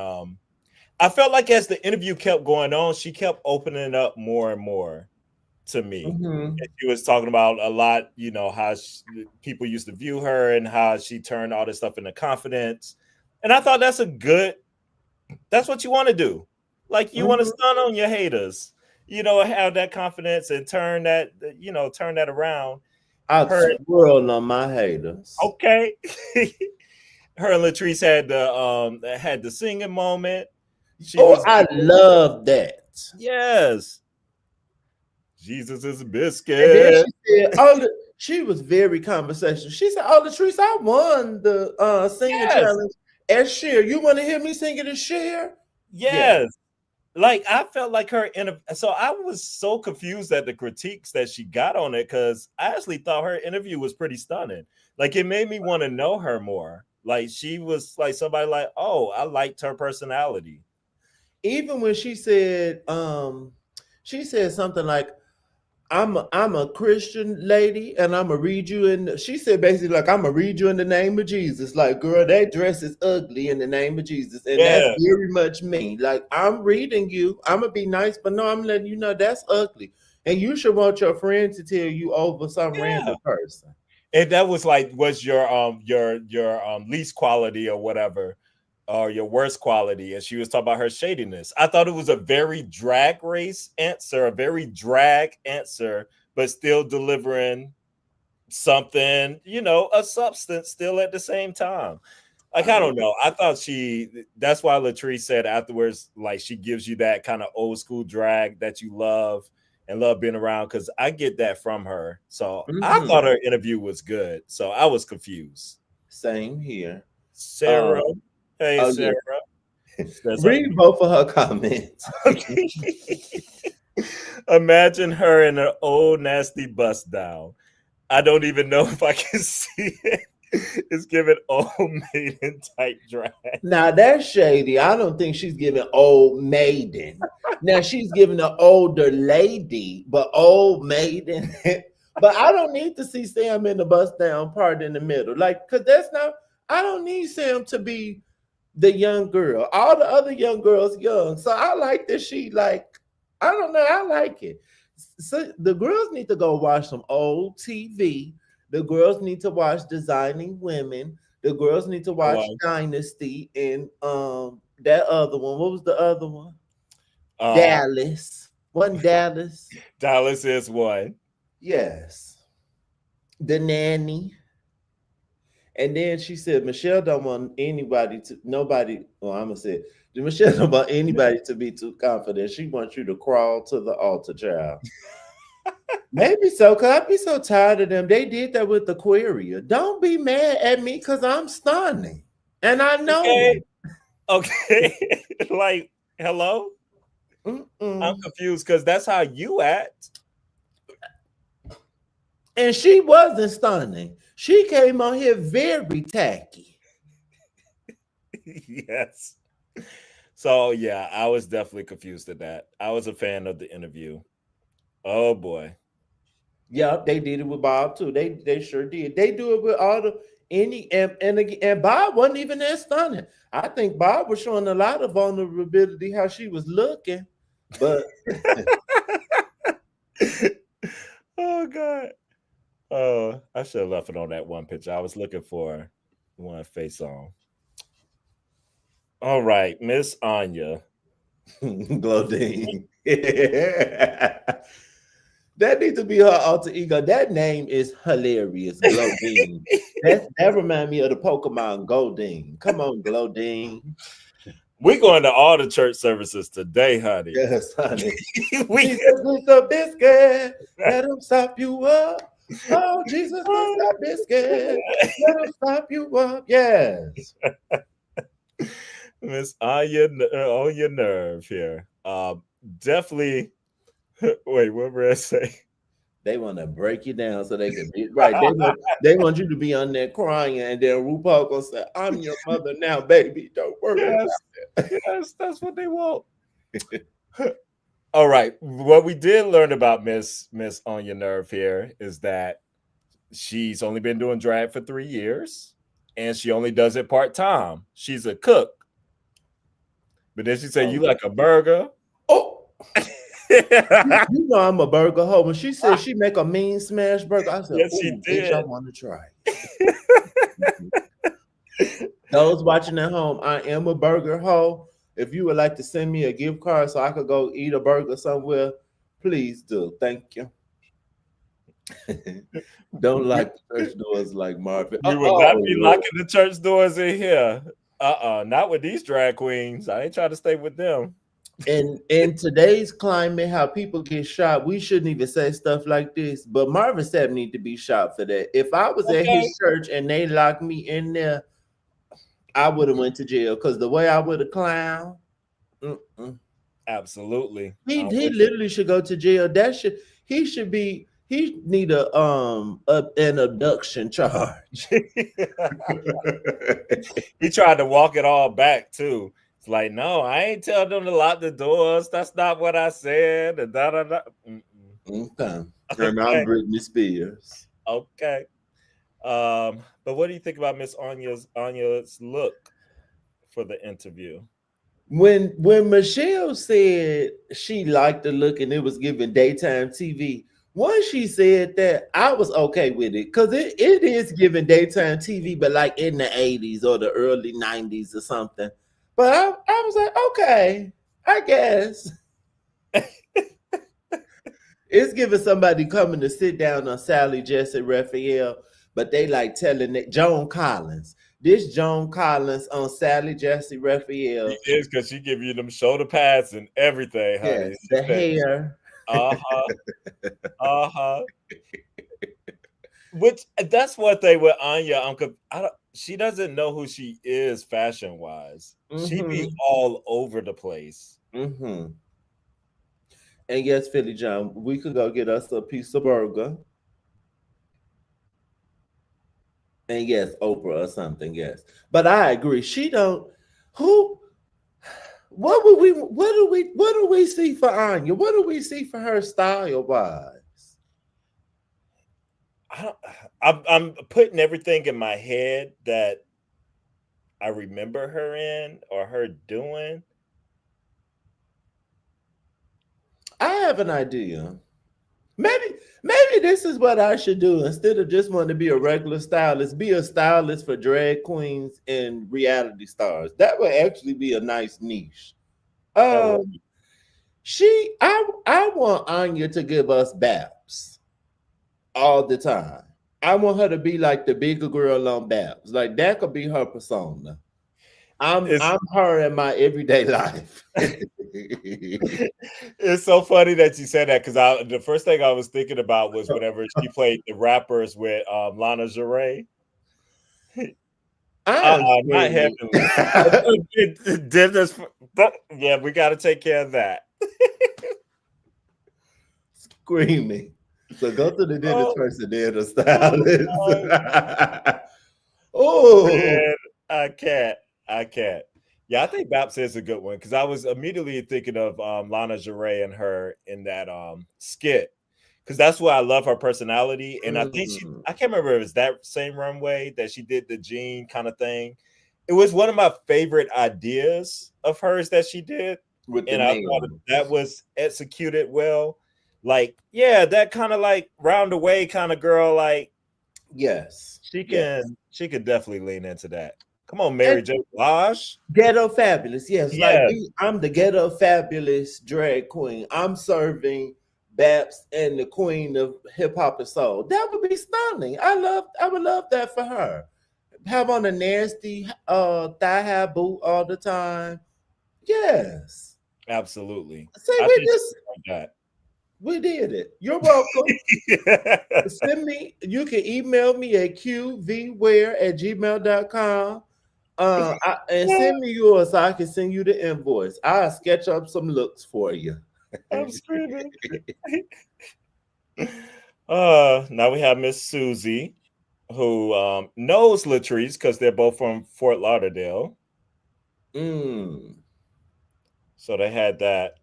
I felt like as the interview kept going on, she kept opening up more and more to me. Mm-hmm. And she was talking about a lot, how people used to view her and how she turned all this stuff into confidence. And I thought that's what you want to do. Like you want to Mm-hmm. stun on your haters, have that confidence and turn that around. I Her, twirl on my haters. okay. Her and Latrice had the singing moment. She Oh, was I love that. yes. Jesus is a And then biscuit. she said, she was very conversational. She said, "Oh, Latrice, I won the singing Yes. challenge at Cher. You want to hear me sing it at Cher?" Yeah. Yes. Like I felt like so I was so confused at the critiques that she got on it because I actually thought her interview was pretty stunning. Like it made me want to know her more. Like she was like somebody like, oh, I liked her personality. Even when she said something like, I'm a Christian lady, and I'm gonna read you in. She said basically like I'm gonna read you in the name of Jesus. Like, girl, that dress is ugly in the name of Jesus, and that's Yeah, very much me. Like, I'm reading you. I'm gonna be nice, but no, I'm letting you know that's ugly, and you should want your friend to tell you over some yeah. random person. And that was like was your least quality or whatever, or your worst quality. And she was talking about her shadiness. I thought it was a very drag race answer, a very drag answer, but still delivering something, a substance still at the same time. Like, I I don't know. I thought that's why Latrice said afterwards, like, she gives you that kind of old school drag that you love and love being around because I get that from her. So I thought hmm her interview was good. So I was confused. Same here. Sarah, Um, hey, oh Sarah, yeah, says read both of her comments. okay. Imagine her in an old nasty bust down. I don't even know if I can see it. It's giving old maiden type drag. Now that's shady. I don't think she's giving old maiden. Now she's giving an older lady, but old maiden. But I don't need to see Sam in the bust down part in the middle. Like, cause that's not I don't need Sam to be the young girl. All the other young girls young. So I like that she like, I don't know, I like it. So the girls need to go watch some old TV. The girls need to watch Designing Women. The girls need to watch Well, Dynasty and that other one. What was the other one? uh, Dallas. Wasn't Dallas? Dallas is one. Yes. The Nanny. And then she said, Michelle don't want anybody to nobody. Well, I'm gonna say Michelle don't want anybody to be too confident. She wants you to crawl to the altar, child. Maybe so, cause I be so tired of them. They did that with Aquaria. Don't be mad at me because I'm stunning. And I know Okay, it. okay. Like, hello? I'm Mm-mm. confused because that's how you act. And she wasn't stunning. She came on here very tacky. Yes. So yeah, I was definitely confused at that. I was a fan of the interview. Oh boy. Yeah, they did it with Bob too. They sure did. They do it with all the any and Bob wasn't even that stunning. I think Bob was showing a lot of vulnerability how she was looking, but Oh God. Oh, I should have left it on that one picture. I was looking for one face on. All right, Miss Anya. Glodine. That needs to be her alter ego. That name is hilarious, Glodine. That remind me of the Pokemon Goldeen. Come on, Glodine. We're going to all the church services today, honey. Yes, honey. we Jesus is the biscuit. Let him stop you up. Oh, Jesus is that biscuit. Let him stop you up. Yes. Miss Anya on your nerve here. Definitely. Wait, what did I say? They want to break you down so they can be right. They want you to be on there crying, and then RuPaul gonna say, "I'm your mother now, baby. Don't worry Yes, about it." yes, that's what they want. All right. What we did learn about Miss on your nerve here is that she's only been doing drag for 3 years, and she only does it part time. She's a cook, but then she said, "You Oh, like a burger?" oh, you know I'm a burger hoe. When she said she make a mean smash burger, I said, Yes, she "Oh, bitch, I did. want to try." Those watching at home, I am a burger hoe. If you would like to send me a gift card so I could go eat a burger somewhere, please do. Thank you. Don't we, like the church doors like Marvin. we will not be locking the church doors in here. Not with these drag queens. I ain't trying to stay with them. In today's climate, how people get shot, we shouldn't even say stuff like this. But Marvin Sapp need to be shot for that. If I was at Okay. his church and they locked me in there, I would have went to jail because the way I would have clowned. Mm-mm. Absolutely. He literally should go to jail. He need an abduction charge. He tried to walk it all back too. It's like, no, I ain't tell them to lock the doors. That's not what I said. And da da da. Okay. And I'm Okay, Britney Spears. okay. But what do you think about Miss Anya's look for the interview? When Michelle said she liked the look and it was giving daytime TV, once she said that, I was okay with it because it is giving daytime TV, but like in the 80s or the early 90s or something. But I was like, okay, I guess. It's giving somebody coming to sit down on Sally, Jesse, Raphael, but they like telling it Joan Collins. This Joan Collins on Sally, Jesse, She Raphael. is because she give you them shoulder pads and everything, honey. Yes, She the said, hair. uh-huh, uh-huh. Which that's one thing with Anya. She doesn't know who she is fashion wise. She be Mm-hmm. all over the place. Mm-hmm. And yes, Philly John, we could go get us a piece of burger. And yes, Oprah or something, yes. But I agree. She don't who what do we see for Anya? What do we see for her style wise? I don't, I'm putting everything in my head that I remember her in or her doing. I have an idea. Maybe this is what I should do instead of just wanting to be a regular stylist. Be a stylist for drag queens and reality stars. That would actually be a nice niche. That would Um, I want Anya to give us baps all the time. I want her to be like the bigger girl on baps. Like that could be her persona. it's I'm her in my everyday life. it's so funny that you said that because I the first thing I was thinking about was whenever she played the rappers with Lana Ray. I am Not screaming. heavenly. Did this, but yeah, we got to take care of that. Screaming. So go to the dentist Oh, first and then the oh stylist. Oh, man, I can't. I can't. Yeah, I think Baps is a good one because I was immediately thinking of Lana Ray and her in that skit because that's why I love her personality. And I think Mm. I can't remember if it was that same runway that she did the jean kind of thing. It was one of my favorite ideas of hers that she did. With the And I thought that nails. was executed well. Like, yeah, that kind of like round away kind of girl, like Yes. Yes. she could definitely lean into that. Come on, Mary And J. Blige. ghetto fabulous. Yes, like Yeah, I'm the ghetto fabulous drag queen. I'm serving Babs and the queen of hip hop and soul. That would be stunning. I would love that for her. Have on a nasty thigh high boot all the time. Yes. absolutely. See, I we think just she like we did it. You're welcome. that. Send me, you can email me at qvware@gmail.com. And send me yours so I can send you the invoice. I'll sketch up some looks for you. I'm screaming. Now we have Miss Susie, who knows Latrice because they're both from Fort Lauderdale. Mm. So they had that.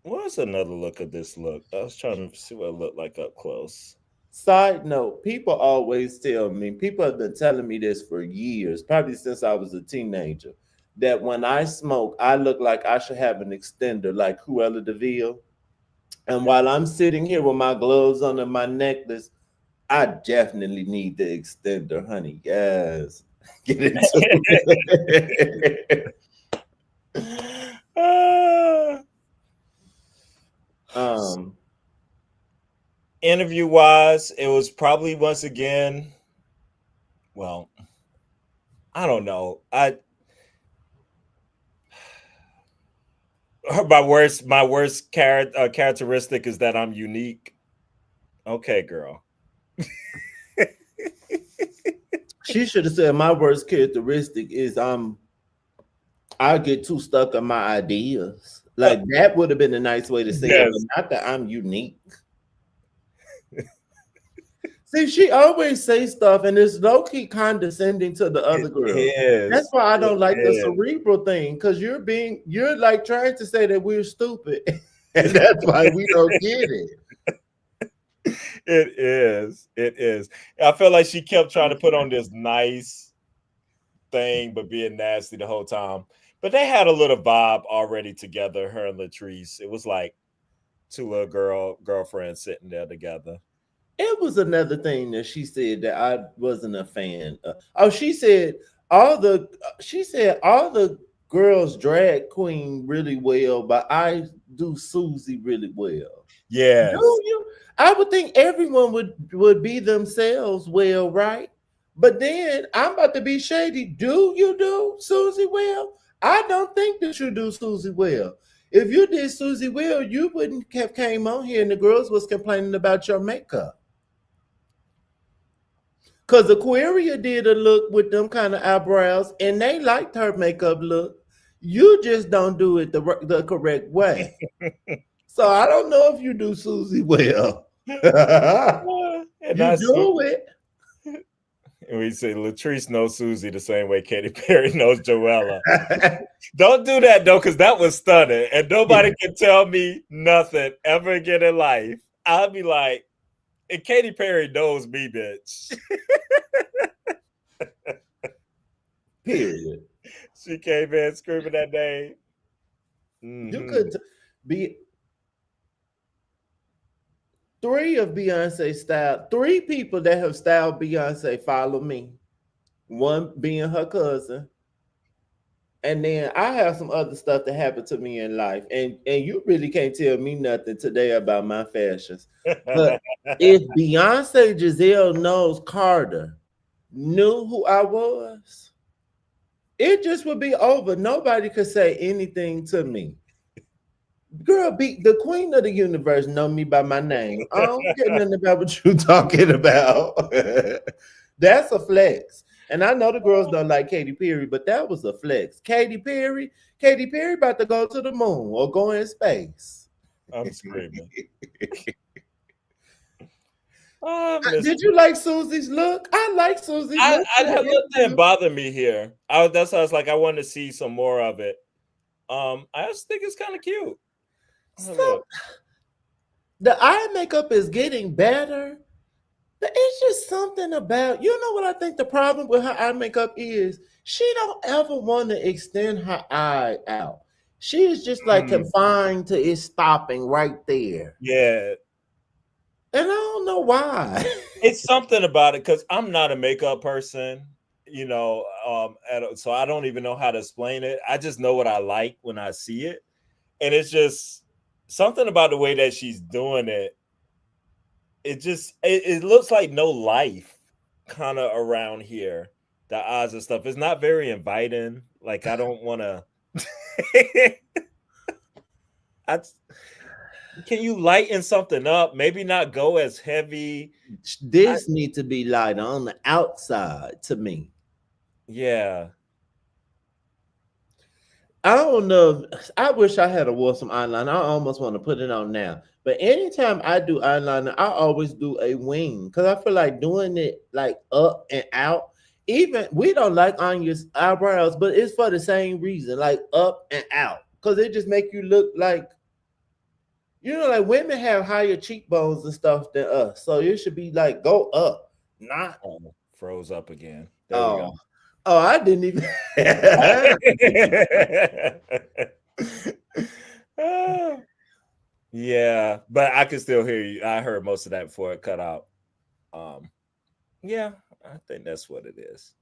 What's another look at this look? I was trying to see what it looked like up close. Side note, people always tell me, people have been telling me this for years, probably since I was a teenager, that when I smoke, I look like I should have an extender like Cruella de Vil. And while I'm sitting here with my gloves on and my necklace, I definitely need the extender, honey. Yes. Get into it. uh, um, Interview wise, it was probably once again. Well, I don't know. My worst characteristic is that I'm unique. Okay, girl. she should have said my worst characteristic is I get too stuck on my ideas. Like that would have been a nice way to say it, but Yes, not that I'm unique. See, she always say stuff and it's low key condescending to the it other girls. That's is. why I It don't like the is. cerebral thing because you're like trying to say that we're stupid, and that's why we don't get it. It is. It is. I feel like she kept trying to put on this nice thing, but being nasty the whole time. But they had a little vibe already together, her and Latrice. It was like two little girlfriends sitting there together. It was another thing that she said that I wasn't a fan of. Oh, she said all the girls drag queen really well, but I do Susie really well. Do Yes. you? I would think everyone would be themselves well, right? But then I'm about to be shady. Do you do Susie well? I don't think that you do Susie well. If you did Susie well, you wouldn't have came on here and the girls was complaining about your makeup. Cause Aquaria did a look with them kind of eyebrows, and they liked her makeup look. You just don't do it the correct way. So I don't know if you do Susie well. And You that's do it. and we say Latrice knows Susie the same way Katy Perry knows Joella. Don't do that though, because that was stunning, and nobody can tell me nothing ever again in life. I'll be like, and Katy Perry knows me, bitch. Period. She came in screaming that name. You Mm-hmm. could be three of Beyonce style. Three people that have styled Beyonce follow me. One being her cousin, and then I have some other stuff that happened to me in life, and you really can't tell me nothing today about my fashions. But if Beyonce Giselle Knowles Carter knew who I was, it just would be over. Nobody could say anything to me. Girl, be the queen of the universe know me by my name. I don't get nothing about what you talking about. That's a flex. And I know the girls don't like Katy Perry, but that was a flex. Katy Perry about to go to the moon or go in space. I'm screaming. Miss Did you like Susie's look? I like Susie's look I in that the look didn't interview. bother me here. That's why I was like, I wanted to see some more of it. I just think it's kind of cute. Some the eye makeup is getting better, but it's just something about you know what I think the problem with her eye makeup is she don't ever want to extend her eye out. She is just like Mm, confined to it stopping right there. yeah, And I don't know why. it's something about it because I'm not a makeup person, so I don't even know how to explain it. I just know what I like when I see it, and it's just something about the way that she's doing it. It looks like no life kind of around here. The eyes and stuff. It's not very inviting. Like I don't want to. I Can you lighten something up? Maybe not go as heavy. I This needs to be lighter on the outside to me. Yeah. I don't know. I wish I had a wore some eyeliner. I almost want to put it on now. But anytime I do eyeliner, I always do a wing because I feel like doing it like up and out. Even we don't like on your eyebrows, but it's for the same reason, like up and out, because it just make you look like like women have higher cheekbones and stuff than us, so it should be like go up, not Oh, froze up again. There we go. oh I didn't even. Ah, yeah, but I can still hear you. I heard most of that before it cut out. Um, yeah, I think that's what it is.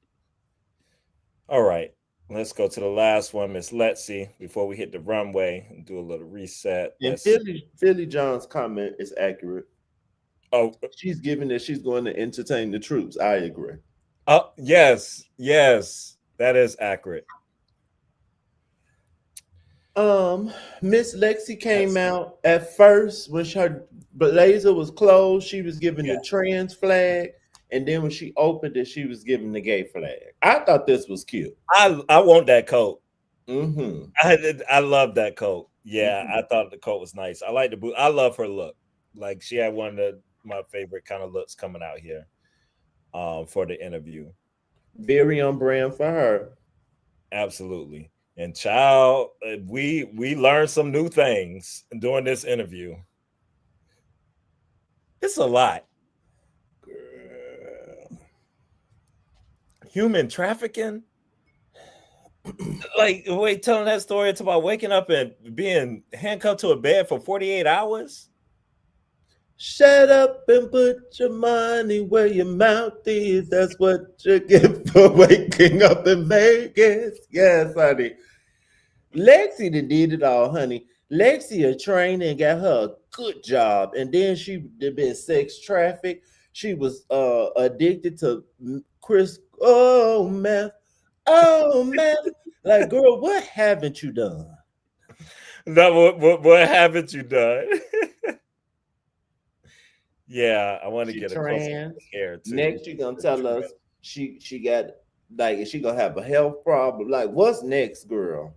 All right, let's go to the last one, Miss Letsy, before we hit the runway and do a little reset. And Let's. Philly John's comment is accurate. Oh, She's giving that she's going to entertain the troops. I agree. oh, yes, yes, that is accurate. Miss Lexi came That's out at first when her blazer was closed. She was giving yeah. the trans flag, and then when she opened it, she was giving the gay flag. I thought this was cute. I want that coat. Mm-hmm. I love that coat. Yeah, Mm-hmm. I thought the coat was nice. I like the boot. I love her look. Like she had one of my favorite kind of looks coming out here for the interview. Very on brand for her. Absolutely. And child, we learned some new things during this interview. It's a lot. Girl. Human trafficking. Like wait, telling that story, it's about waking up and being handcuffed to a bed for 48 hours. Shut up and put your money where your mouth is. That's what you get for waking up in Vegas. Yes, honey. Lexi did it all, honey. Lexi a trained and got her a good job, and then she did been sex trafficked. She was addicted to Chris. Oh meth. Like, girl, what haven't you done? What haven't you done? Yeah, I want to She get a closer look trans. here too. Next, she gonna tell us she got like is she gonna have a health problem? Like, what's next, girl?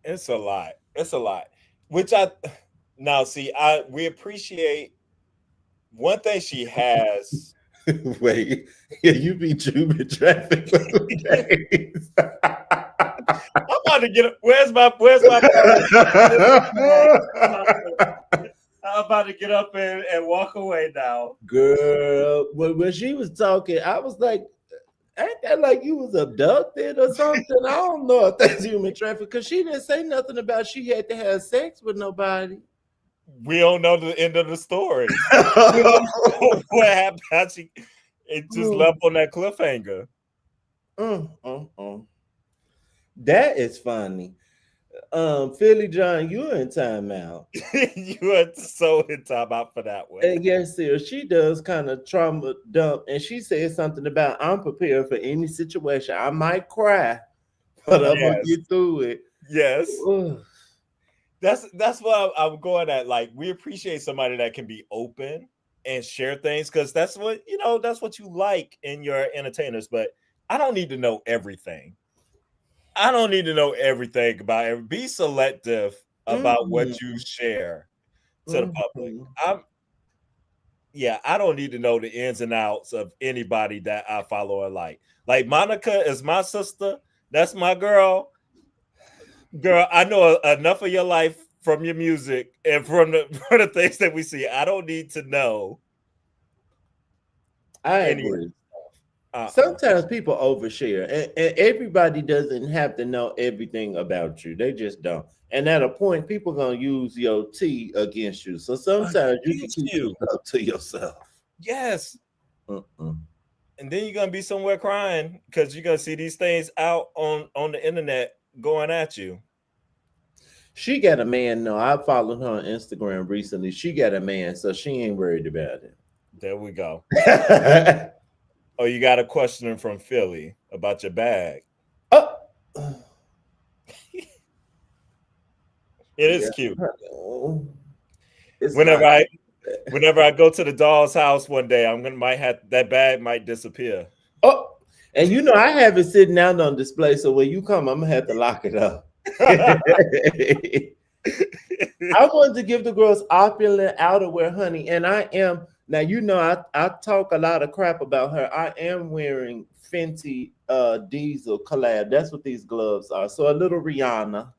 It's a lot. It's a lot. Which I now see. I we appreciate one thing she has. Wait, yeah, you be chewing traffic for 2 days. I'm about to get. Where's my I'm about to get up and walk away now. Girl, when she was talking, I was like, ain't that like you was abducted or something? I don't know if that's human traffic because she didn't say nothing about she had to have sex with nobody. We don't know the end of the story. We don't know what happened. How it just Mm, left on that cliffhanger. mm. That is funny. Philly John, you're in timeout. You are so in time out for that one. And yes, sir, she does kind of trauma dump, and she said something about I'm prepared for any situation. I might cry, but I'm gonna Yes, get through it. yes. Ugh. That's what I'm going at. Like we appreciate somebody that can be open and share things because that's what that's what you like in your entertainers. But I don't need to know everything. I don't need to know everything about it. Be selective about what you Mhm, share to the public. mhm. I don't need to know the ins and outs of anybody that I follow or like. Like Monica is my sister. That's my girl. Girl, I know enough of your life from your music and from from the things that we see. I don't need to know I any of agree. uh-uh. Sometimes people overshare, and everybody doesn't have to know everything about you. They just don't. And at a point, people gonna use your tea against you. So sometimes you can Against keep you. stuff to yourself. Yes. Mm-mm. And then you're gonna be somewhere crying because you're gonna see these things out on the internet going at you. She got a man. No, I followed her on Instagram recently. She got a man, so she ain't worried about There we go. it. Oh, you got a question from Philly about your bag. Oh, It is yeah. cute. Oh, it's Whenever not. I whenever I go to the doll's house one day, I'm gonna might have that bag might disappear. Oh, and you know I have it sitting out on display, so when you come, I'm gonna have to lock it up. I wanted to give the girls opulent outerwear, honey, and I am now. You know, I talk a lot of crap about her. I am wearing Fenty Diesel collab. That's what these gloves are. So a little Rihanna,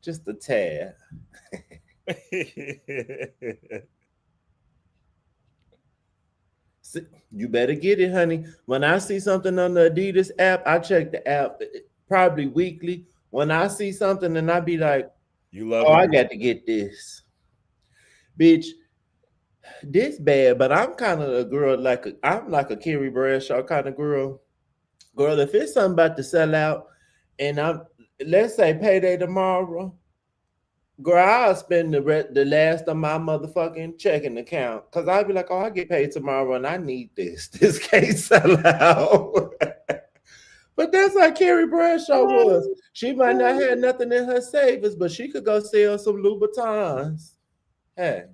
just a tad. See, you better get it, honey. When I see something on the Adidas app, I check the app probably weekly. When I see something, and I be like, You love "Oh, the I green. got to get this, bitch." This bad, but I'm kind of a girl I'm like a Carrie Bradshaw kind of girl. Girl, if it's something about to sell out, and I'm let's say payday tomorrow, girl, I'll spend the last of my motherfucking checking account because I'll be like, oh, I get paid tomorrow and I need this. This can't sell out. But that's how Carrie Bradshaw was. She might not have nothing in her savings, but she could go sell some Louboutins. Hey.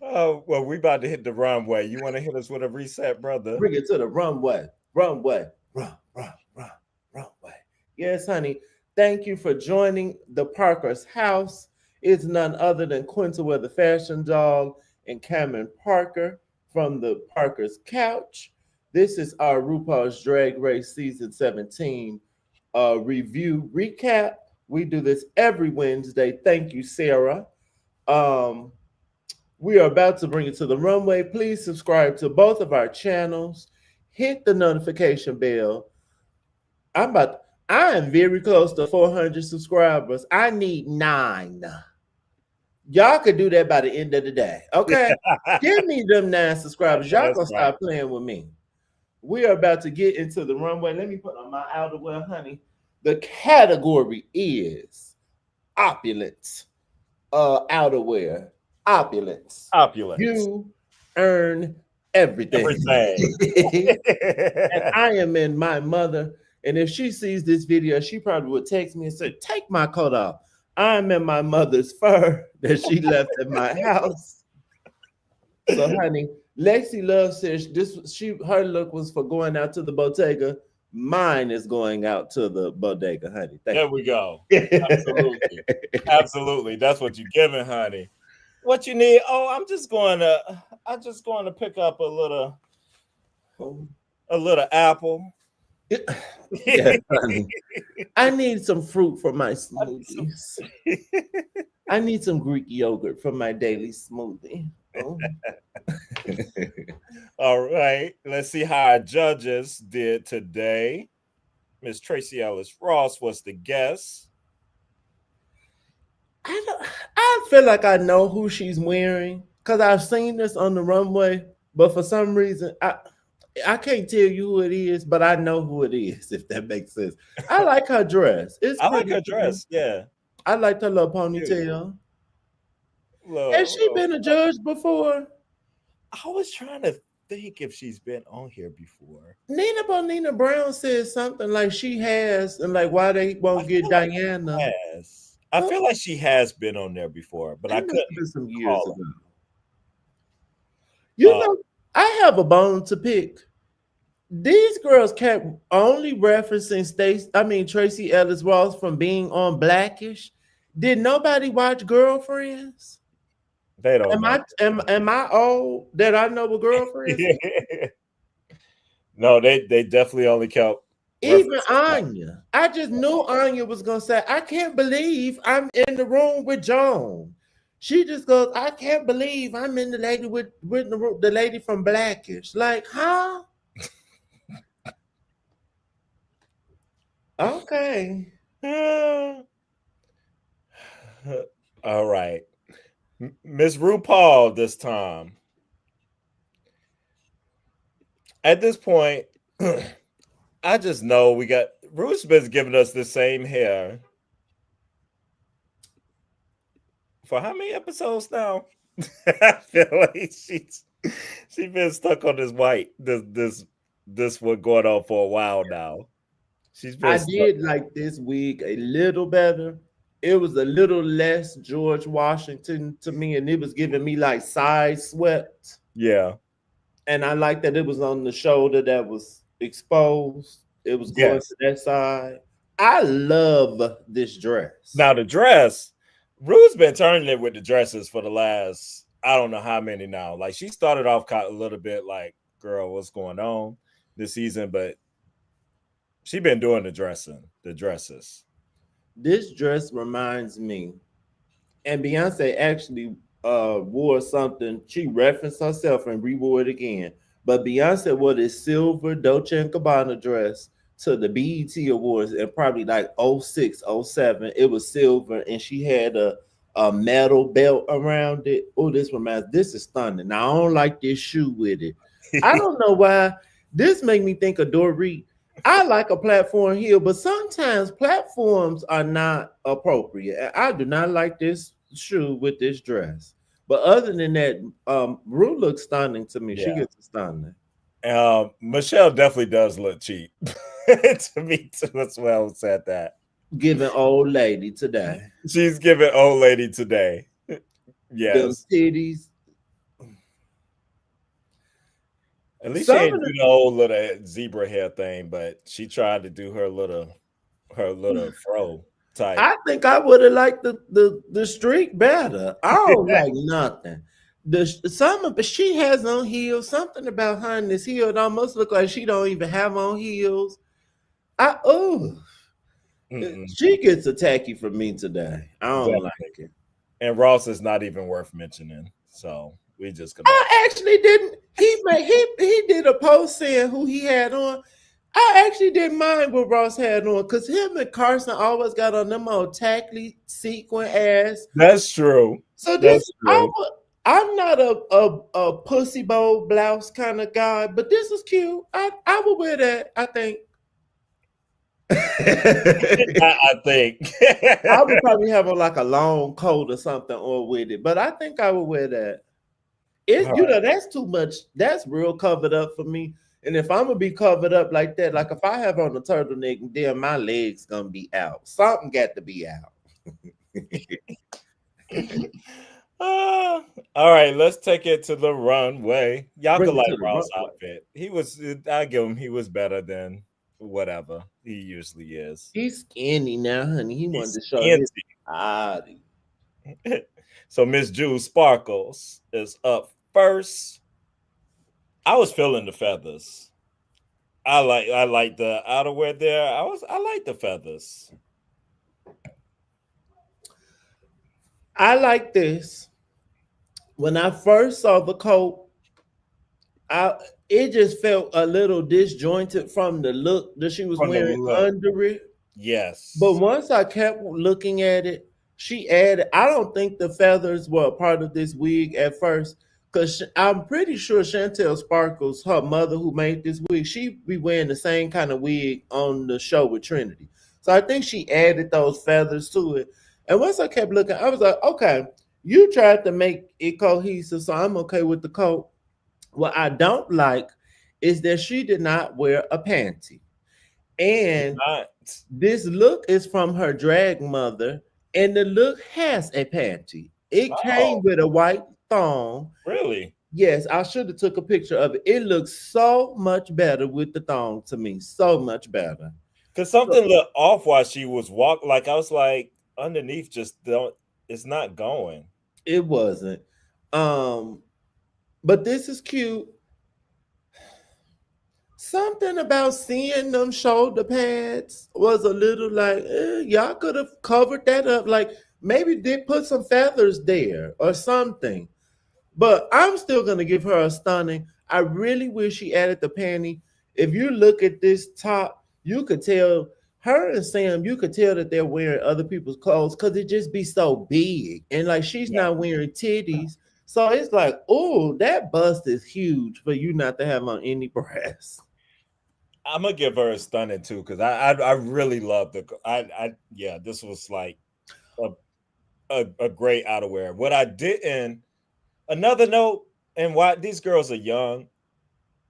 Oh well, we about to hit the runway. You want to hit us with a reset, brother? Bring it to the runway, runway, runway. Yes, honey. Thank you for joining the Parker's house. It's none other than Quinta the Fashion Dog and Cameron Parker from the Parker's Couch. This is our RuPaul's Drag Race Season 17 review recap. We do this every Wednesday. Thank you, Sarah. Um, we are about to bring it to the runway. Please subscribe to both of our channels. Hit the notification bell. I am very close to 400 subscribers. I need 9. Y'all could do that by the end of the day. Okay? Give me them 9 subscribers. Y'all That's gonna right. stop playing with me. We are about to get into the runway. Let me put on my outerwear, honey. The category is opulence. Outerwear. Opulence. Opulence. You earn everything. Everything. And I am in my mother. And if she sees this video, she probably would text me and say, take my coat off. I'm in my mother's fur that she left at my house. So, honey, Lexi Love says her look was for going out to the bodega. Mine is going out to the bodega, honey. There Thank we go. you. Absolutely. Absolutely. That's what you're giving, honey. What you need? Oh, I'm just going to pick up a little apple. Yeah, honey. I need some fruit for my smoothies. I need some Greek yogurt for my daily smoothie. Oh. All right. Let's see how our judges did today. Miss Tracy Ellis Ross was the guest. I feel like I know who she's wearing because I've seen this on the runway, but for some reason I can't tell you who it is, but I know who it is, if that makes sense. I like her dress. It's I like pretty. her dress. Yeah. I liked her little Cute. ponytail. Has she Little, been a judge before? I was trying to think if she's been on here before. Nina Brown said something like she has, and like why they I won't get feel like Diana. she has. I feel like she has been on there before, but I That must couldn't have been some years call ago. her. You know, I have a bone to pick. These girls kept only referencing Tracy Ellis Ross from being on Blackish. Did nobody watch Girlfriends? They don't Am know. am I old that I know what Girlfriends is? No, they definitely only kept Even references back. Anya. I just knew Anya was gonna say, I can't believe I'm in the room with Joan. She just goes, I can't believe I'm in the lady with the lady from Blackish. Like, huh? Okay. All right. Miss RuPaul this time. At this point, I just know we got Ruth's been giving us the same hair for how many episodes now? I feel like she's been stuck on this white this one going on for a while now. She's been I stuck. did like this wig a little better. It was a little less George Washington to me, and it was giving me like side swept. Yeah. And I like that it was on the shoulder that was exposed. It was going Yes. to that side. I love this dress. Now the dress, Rue's been turning it with the dresses for the last I don't know how many now. Like she started off a little bit like, girl, what's going on this season? But she been doing the dresses. This dress reminds me, and Beyonce actually wore something. She referenced herself and re-wore it again. But Beyonce wore this silver Dolce and Gabbana dress to the BET Awards in probably like '06, '07. It was silver, and she had a metal belt around it. Oh, this is stunning. Now I don't like this shoe with it. I don't know why. This made me think of Dorit. I like a platform heel, but sometimes platforms are not appropriate. I do not like this shoe with this dress. But other than that, Rue looks stunning to me. She Yeah. gets stunning. Michelle definitely does look cheap to me too, as well. Said that Giving old lady today. she's giving old lady today. Them Yes, titties. at least she Some of ain't do the old little zebra hair thing, but she tried to do her little fro type. I think I would have liked the streak better. I don't like nothing. But she has on heels. Something about her in this heel. It almost look like she don't even have on heels. I oh Mm-mm, she gets attacky from me today. I don't like definitely. it. And Ross is not even worth mentioning, so we just gonna. I actually didn't. He did a post saying who he had on. I actually didn't mind what Ross had on because him and Carson always got on them old tackly sequin ass. That's true. So That's true. I'm not a pussy bowl blouse kind of guy, but this is cute. I would wear that. I think. I I think. would probably have on like a long coat or something or with it, but I think I would wear that. All It right. that's too much. That's real covered up for me. And if I'm gonna be covered up like that, like if I have on a turtleneck, then my legs gonna be out. Something got to be out. Uh, all right, let's take it to the runway. Y'all Bring could it like to the Ross' runway. outfit. I give him he was better than whatever he usually is. He's skinny now, honey. He wanted He's to show his skinty. body. So Miss Jewel Sparkles is up first. I was feeling the feathers. I like the outerwear there. I like the feathers. I like this. When I first saw the coat, I it just felt a little disjointed from the look that she was From the wearing look. under it. But Yes. once I kept looking at it, she added. I don't think the feathers were a part of this wig at first, because I'm pretty sure Chantel Sparkles, her mother who made this wig, she be wearing the same kind of wig on the show with Trinity. So I think she added those feathers to it. And once I kept looking, I was like, okay, you tried to make it cohesive, so I'm okay with the coat. What I don't like is that she did not wear a panty. And Not this look is from her drag mother, and the look has a panty. It came oh, with a white thong. really? Yes, I should have took a picture of it. It looks so much better with the thong to me. So much better. Because So something looked off while she was walking. Like I was like, underneath, just don't. It's not going. it wasn't. But this is cute. Something about seeing them shoulder pads was a little like, y'all could have covered that up. Like maybe did put some feathers there or something. But I'm still gonna give her a stunning. I really wish she added the panty. If you look at this top, you could tell her and Sam, you could tell that they're wearing other people's clothes because it just be so big. And like she's Yeah, not wearing titties. So it's like, oh, that bust is huge for you not to have on any breasts. I'm gonna give her a stunning too because I really love the I yeah, this was like a, a great outerwear. What I didn't, another note, and why these girls are young,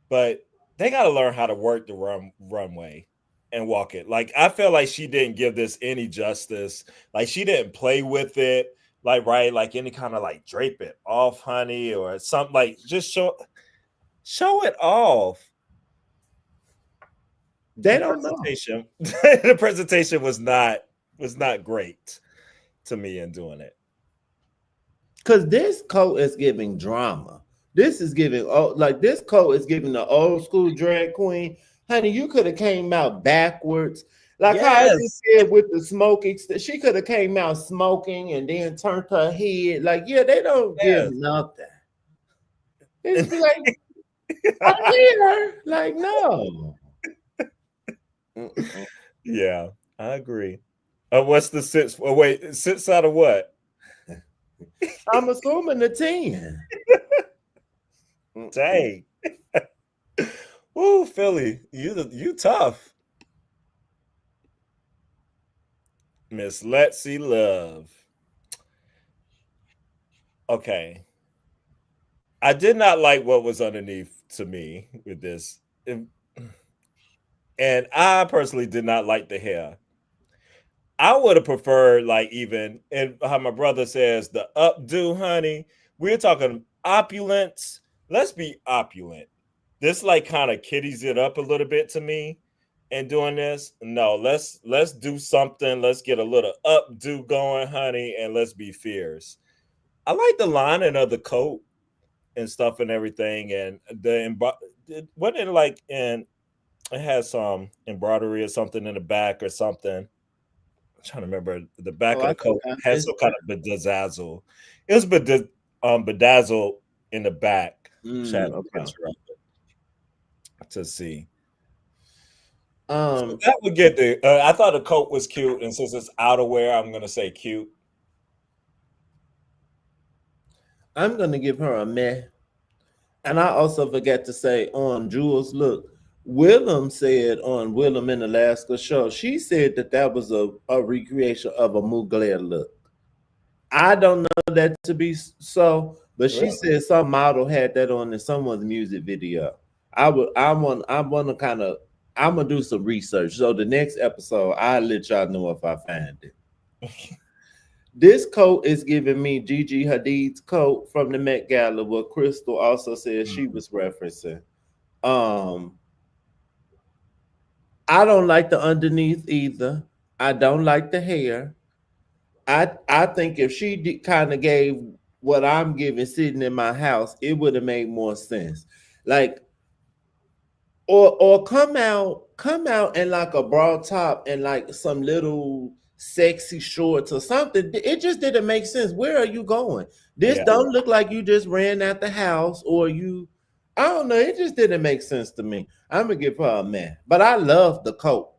but they got to learn how to work the runway and walk it. Like I feel like she didn't give this any justice. Like she didn't play with it. Like right, like any kind of like drape it off, honey, or something. Like just show it off. They The don't know. presentation, the presentation was not great to me in doing it. Cause this coat is giving drama. This is giving like this coat is giving the old school drag queen. Honey, you could have came out backwards. Like how I just Yes, said with the smoking, she could have came out smoking and then turned her head. Like, yeah, they don't give yes. nothing. It's like I'm here. Like, no. Mm-mm. Yeah, I agree. What's the six? Oh, wait, six out of what? I'm assuming the 10. Mm-mm. Dang. Ooh, Philly, you tough. Miss Letsy Love. Okay. I did not like what was underneath to me with this. And I personally did not like the hair. I would have preferred like even and how my brother says the updo, honey. We're talking opulence. Let's be opulent. This like kind of kiddies it up a little bit to me. And doing this, no, let's do something. Let's get a little updo going, honey, and let's be fierce. I like the lining of the coat and stuff and everything, and what it like in it has some embroidery or something in the back or something. I'm trying to remember the back Oh, of I the coat forgot. has some kind of bedazzle. It was bedazzled in the back. Chat a Okay. picture of it to see. So Um, that would get the. I thought the coat was cute, and since it's outerwear, I'm gonna say cute. I'm gonna give her a meh. And I also forgot to say on Jules, look, Willem said on Willem in Alaska show, she said that that was a recreation of a Mugler look. I don't know that to be so, but she Really? said some model had that on in someone's music video. I want to kind of I'm gonna do some research. So the next episode, I'll let y'all know if I find it. This coat is giving me Gigi Hadid's coat from the Met Gala, what Crystal also said she Mhm. was referencing. Um, I don't like the underneath either. I don't like the hair. I think if she kind of gave what I'm giving sitting in my house, it would have made more sense. Like or come out in like a broad top and like some little sexy shorts or something. It just didn't make sense. Where are you going? This Yeah, don't look like you just ran out the house or you. I don't know. It just didn't make sense to me. I'm gonna give her a man, but I love the coat.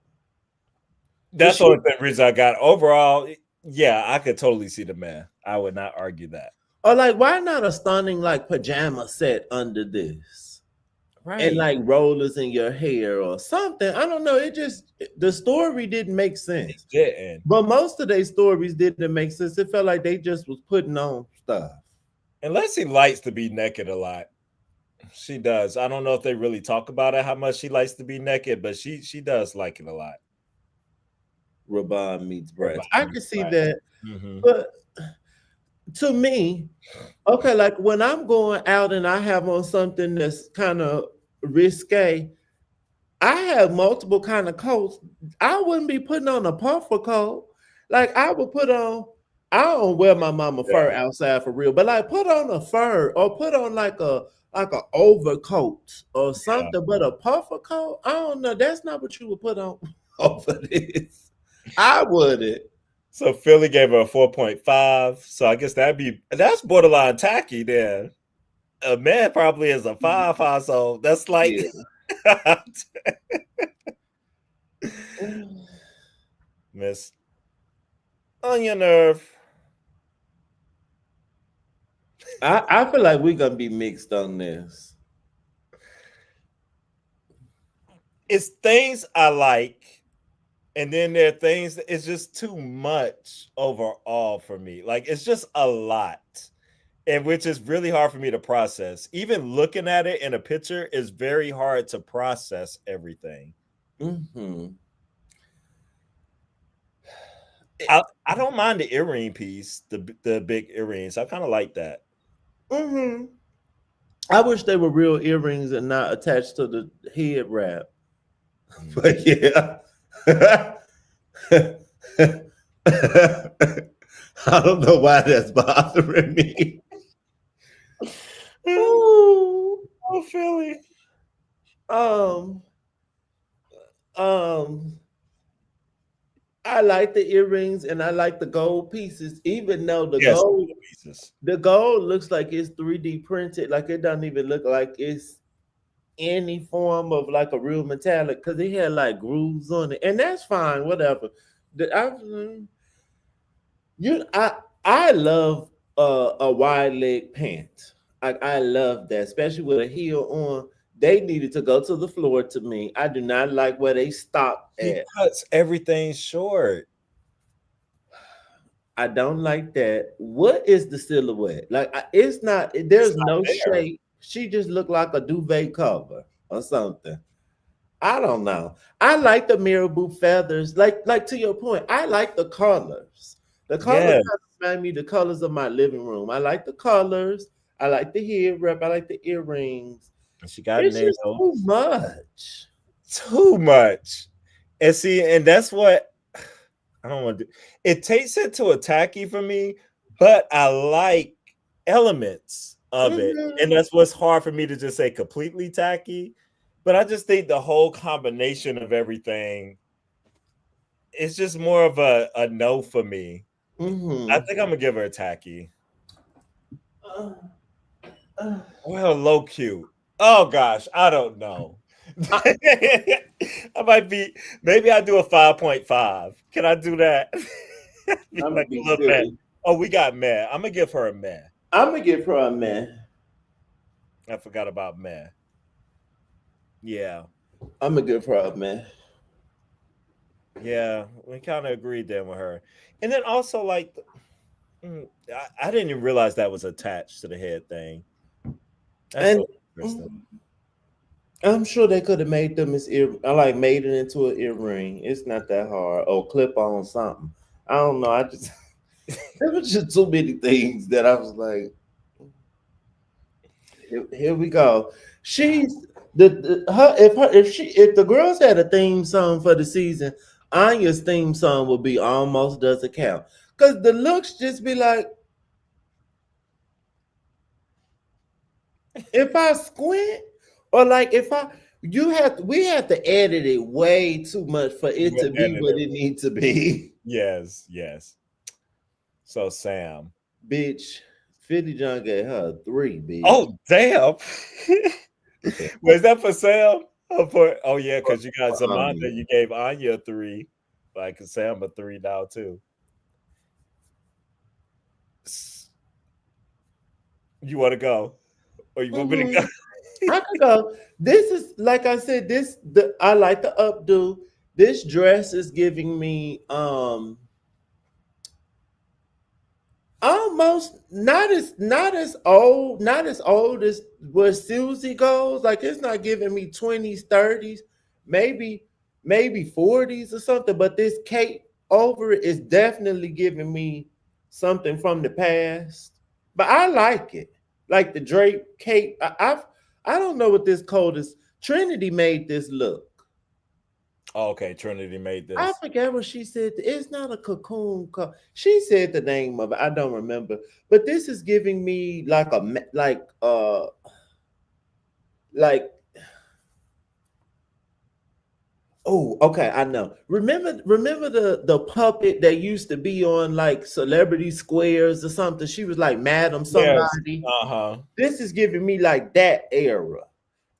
But that's the she only reason I got overall. Yeah, I could totally see the man. I would not argue that. or like why not a stunning like pajama set under this? And Right. like rollers in your hair or something. I don't know. It just the story didn't make It sense. didn't. But most of their stories didn't make sense. It felt like they just was putting on stuff. And Leslie likes to be naked a lot. She does. I don't know if they really talk about it how much she likes to be naked, but she does like it a lot. Rabon meets Or breast. I behind can these see brats. that. Mhm. But to me, okay, like when I'm going out and I have on something that's kind of risque, I have multiple kind of coats. I wouldn't be putting on a puffer coat. Like I would put on. I don't wear my mama fur Yeah. outside for real, but like put on a fur or put on like like a overcoat or Yeah. something, but a puffer coat. I don't know. That's not what you would put on over this. I wouldn't. So Philly gave her a 4.5. So I guess that's borderline tacky then. A man probably is a 5. So that's like Yeah. Miss on your nerve. I feel like we're gonna be mixed on this. It's things I like, and then there are things that it's just too much overall for me. Like it's just a lot. And which is really hard for me to process. Even looking at it in a picture is very hard to process everything. Mm-hmm. I don't mind the earring piece, the big earrings. I kind of like that. Mm-hmm. I wish they were real earrings and not attached to the head wrap. Mm. But yeah. I don't know why that's bothering me. Ooh. Oh, Philly. Um, um, I like the earrings and I like the gold pieces, even though Yes, pieces. the gold looks like it's 3D printed, like it doesn't even look like it's any form of like a real metallic because it had like grooves on it, and that's fine, whatever. You, I love a wide leg pant. I love that, especially with a heel on. They needed to go to the floor to me. I do not like where they stopped He at. cuts everything short. I don't like that. What is the silhouette? Like it's not. It's There's not no there. shape. She just looked like a duvet cover or something. I don't know. I like the marabou feathers. Like to your point, I like the colors. The colors Yes. kind of remind me the colors of my living room. I like the colors. I like the head wrap. I like the earrings. And she got It's just too nails. much. Too much. And see, and that's what I don't want to do. It takes it to a tacky for me, but I like elements of it. And Mhm. that's what's hard for me to just say completely tacky. But I just think the whole combination of everything is just more of a no for me. I Mhm. think I'm gonna give her a tacky. Uh, uh, Well, low cute. Oh gosh, I don't know. I, I might be maybe I do a 5.5. Can I do that? Be I'm gonna like be a little meh. silly. Oh, we got meh. I'm gonna give her a meh. I'm gonna give her a man. I forgot about meh. Yeah. I'm gonna give her a man. Yeah. We kind of agreed then with her. And then also like I didn't even realize that was attached to the head thing. That's And so interesting. I'm sure they could have made them as ear. I like made it into an earring. It's not that hard. Or clip on something. I don't know. I just there was just too many things that I was like, here we go. She's the if the girls had a theme song for the season, Anya's theme song would be almost doesn't count. Cause the looks just be like, if I squint, or like if I we have to edit it way too much for it With to be what editor. it needs to be. Yes, yes. So Sam. Bitch, 50 John gave her a 3, bitch. Oh damn. Was that for Sam? Oh yeah, because you got Samantha, Um, you gave Anya a 3. Like Sam a 3 now too. You want to go? Or you want me to go? mhm. I could go. This is like I said, I like the updo. This dress is giving me almost not as old as where Susie goes. Like it's not giving me 20s, 30s, maybe 40s or something. But this cape over it is definitely giving me something from the past. But I like it. Like the drape cape. I don't know what this code is. Trinity made this look. Oh, okay, Trinity made I this. forget what she said. It's not a cocoon. She said the name of it. I don't remember. But this is giving me like like, oh, okay, I know. Remember the puppet that used to be on like Celebrity Squares or something? She was like Madam Yes. somebody. Uh-huh. This is giving me like that era.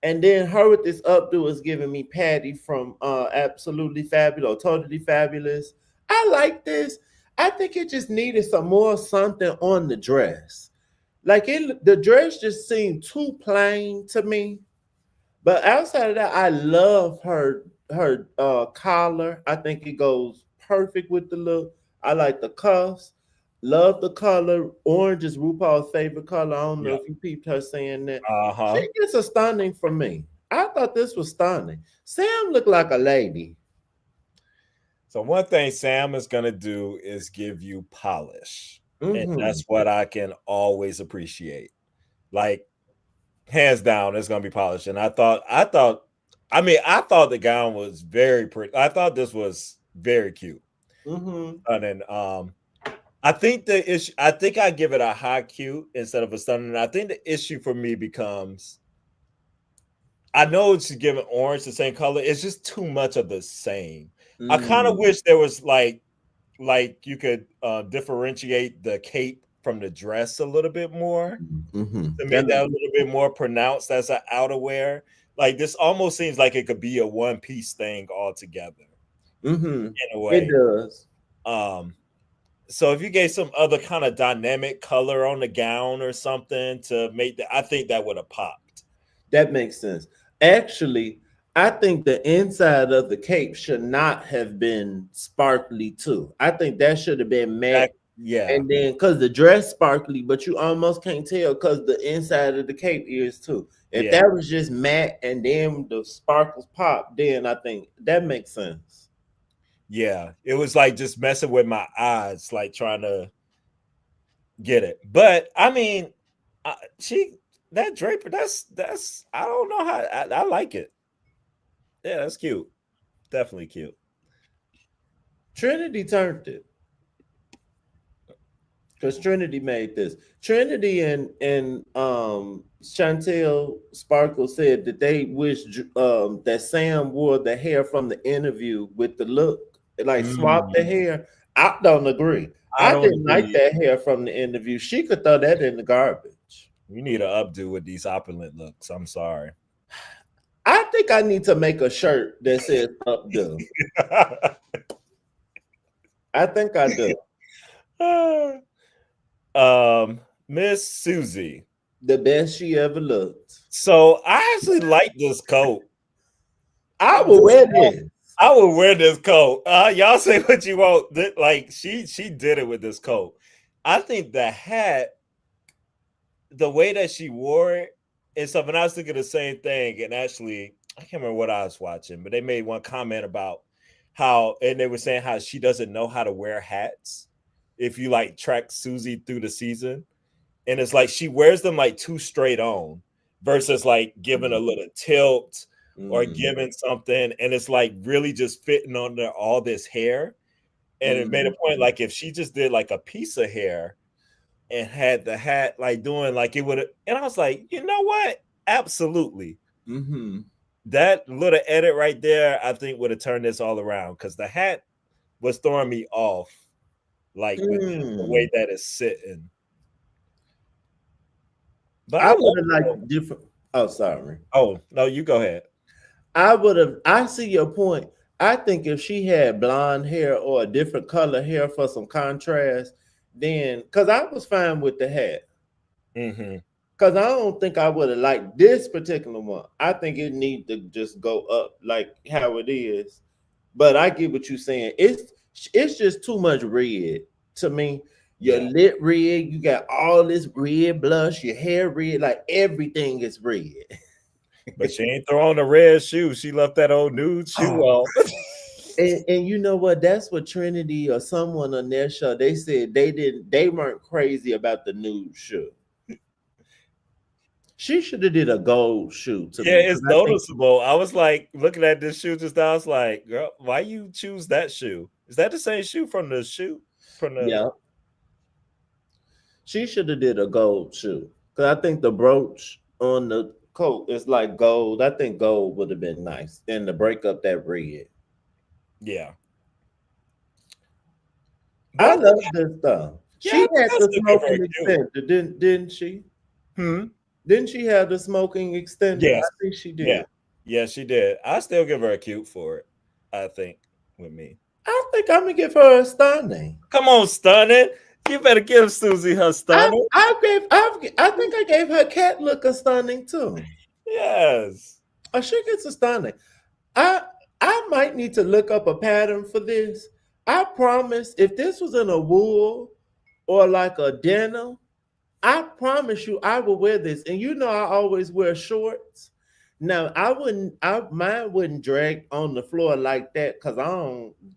And then her with this updo is giving me Patty from Absolutely Fabulous, Totally Fabulous. I like this. I think it just needed some more something on the dress. Like the dress just seemed too plain to me. But outside of that, I love her collar. I think it goes perfect with the look. I like the cuffs. Love the color. Orange is RuPaul's favorite color. I don't know Yep. if you peeped her saying that. She Uh-huh. gets a stunning from me. I thought this was stunning. Sam looked like a lady. So one thing Sam is gonna do is give you polish. And Mm-hmm. that's what I can always appreciate. Like hands down, it's gonna be polished. And I thought the gown was very pretty. I thought this was very cute. Mm-hmm. And then I think the issue I think I give it a high cute instead of a stunning. I think the issue for me becomes I know she's giving orange the same color. It's just too much of the same. I kind of Mm-hmm. wish there was like you could differentiate the cape from the dress a little bit more Mm-hmm. to That make that makes a little bit more pronounced as an outerwear. Like this almost seems like it could be a one piece thing altogether mm-hmm. in a It way. does. Um, so if you gave some other kind of dynamic color on the gown or something to make that, I think that would have popped. That makes sense. Actually, I think the inside of the cape should not have been sparkly too. I think that should have been matte. Yeah, And then because the dress sparkly, but you almost can't tell because the inside of the cape is too. If yeah, that was just matte and then the sparkles pop, then I think that makes sense. yeah. It was like just messing with my eyes, like trying to get it. But I mean, she that Draper, that's I don't know how I like it. Yeah, that's cute. Definitely cute. Trinity turned it because Trinity made this. Trinity and Chantel Sparkle said that they wish that Sam wore the hair from the interview with the look, like swap the Mm, hair. I don't agree. I I don't didn't like agree. that hair from the interview. She could throw that in the garbage. You need an updo with these opulent looks. I'm sorry. I think I need to make a shirt that says updo. I think I do. Miss Susie. The best she ever looked. So I actually like this coat. I will wear this. I would wear this coat. Y'all say what you want. Like she did it with this coat. I think the hat, the way that she wore it, and stuff. And I was thinking the same thing. And actually, I can't remember what I was watching, but they made one comment about how, and they were saying how she doesn't know how to wear hats. If you like track Susie through the season, and it's like she wears them like too straight on versus like giving a little tilt or Mm-hmm. giving something, and it's like really just fitting under all this hair. And it made a point Mm-hmm. like if she just did like a piece of hair and had the hat like doing like it would have, and I was like, you know what? Absolutely. Mm-hmm. That little edit right there, I think would have turned this all around because the hat was throwing me off, like with the way Mm. that it's sitting. But I I love would have it. liked different. Oh, sorry. Oh, no, you go ahead. I would have. I see your point. I think if she had blonde hair or a different color hair for some contrast, then because I was fine with the hat. Mm-hmm. Because I don't think I would have liked this particular one. I think it needs to just go up like how it is. But I get what you're saying. It's just too much red to me. Your Yeah. lip red, you got all this red blush, your hair red, like everything is red. But she ain't throwing a red shoe. She left that old nude shoe Oh, on. and you know what? That's what Trinity or someone on their show they said they weren't crazy about the nude shoe. She should have did a gold shoe to Yeah, me because it's I think noticeable. I was like looking at this shoe just now. I was like, girl, why you choose that shoe? Is that the same shoe from the shoe? From the yeah, she should have did a gold shoe because I think the brooch on the coat is like gold. I think gold would have been nice. And to break up that red. Yeah. But I I think, love this stuff. yeah, She I think had I the still give her a smoking cute. extender, didn't she? Hmm. Didn't she have the smoking extender? I Yes. think she Yeah. did. Yeah, she did. I still give her a cute for it. I think with me. I think I'm gonna give her a stunning. Come on, stunning. You better give Susie her stunning. I think I gave her cat look a stunning too. Yes. Oh, she gets a stunning. I I might need to look up a pattern for this. I promise if this was in a wool or like a denim, I promise you I will wear this. And you know I always wear shorts. Now mine wouldn't drag on the floor like that because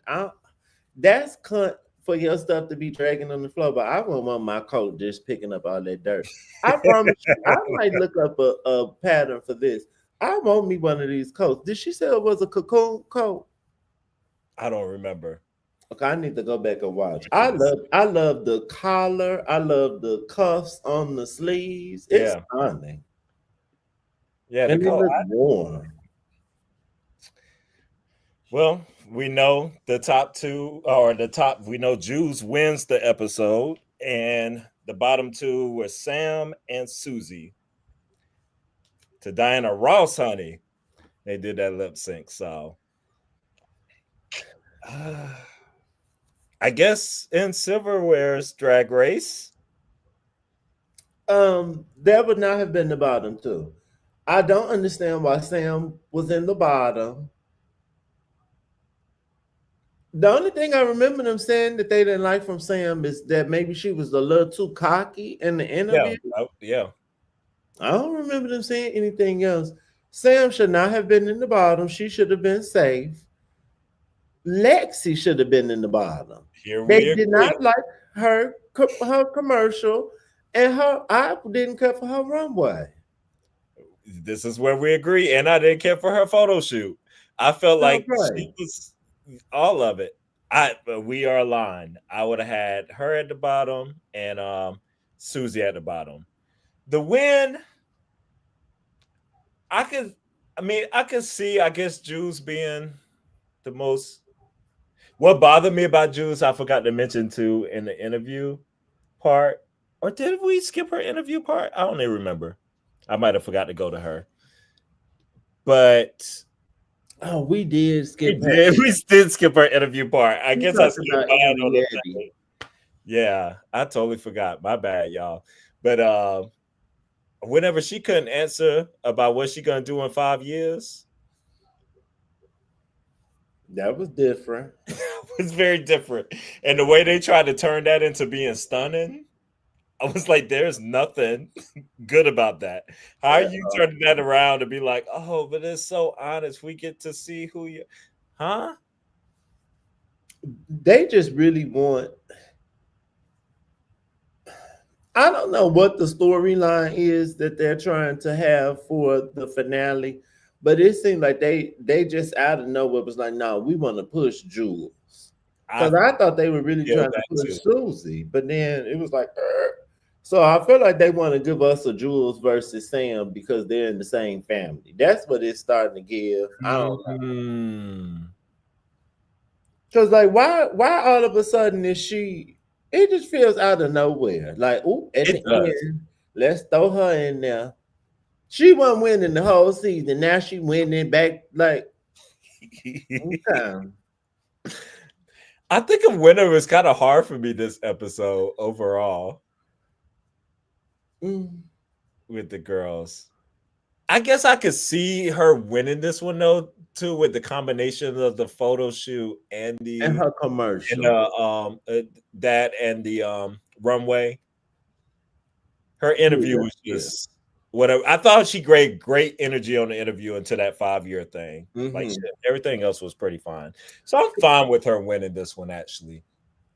I that's cunt for your stuff to be dragging on the floor, but I wouldn't want my coat just picking up all that dirt. I promise you, I might look up a pattern for this. I want me one of these coats. Did she say it was a cocoon coat? I don't remember. Okay, I need to go back and watch. I can't see. I love the collar. I love the cuffs on the sleeves. It's Yeah. stunning. Yeah, the And it color. looks warm. Well, we know the top two, or the top, we know Juice wins the episode, and the bottom two were Sam and Susie. To Diana Ross, honey, they did that lip sync. So uh, I guess in Silverware's Drag Race, That would not have been the bottom two. I don't understand why Sam was in the bottom. The only thing I remember them saying that they didn't like from Sam is that maybe she was a little too cocky in the yeah, interview. yeah, I don't remember them saying anything else. Sam should not have been in the bottom. She should have been safe. Lexi should have been in the bottom. here They we did agree. not like her commercial, and her I didn't care for her runway. This is where we agree, and I didn't care for her photo shoot. I felt like Okay. she was all of it. But we are aligned. I would have had her at the bottom and Susie at the bottom. The win, I could. I mean, I could see. I guess Juice being the most. What bothered me about Juice, I forgot to mention too in the interview part. Or did we skip her interview part? I don't even remember. I might have forgot to go to her. But Oh, we did we skip her. did. We did skip her interview part. I We guess I talked skipped about mine on the Ariadne. thing. Yeah, I totally forgot. My bad, y'all. But whenever she couldn't answer about what she gonna do in 5 years, That was different. it's very different. And the way they tried to turn that into being stunning, I was like, there's nothing good about that. How are Yeah. you turning that around to be like, oh, but it's so honest. We get to see who you, huh? They just really want. I don't know what the storyline is that they're trying to have for the finale, but it seemed like they just out of nowhere was like, no, we want to push Jules. I Because I thought they were really feel trying to that push too. Susie, but then it was like, "Er." So I feel like they want to give us a Jules versus Sam because they're in the same family. That's what it's starting to give. I don't know. Mm. Cause like why all of a sudden is she it just feels out of nowhere. Like, oh, at It the does. end, let's throw her in there. She wasn't winning the whole season. Now she winning back like okay. I think a winner was kind of hard for me this episode overall Mm. with the girls. I guess I could see her winning this one though too, with the combination of the photo shoot and And the her and commercial. that and the runway. Her interview Yeah, was yeah. just whatever. I thought she great energy on the interview until that 5 year thing. Like Mm-hmm. shit, everything else was pretty fine. So I'm fine with her winning this one actually.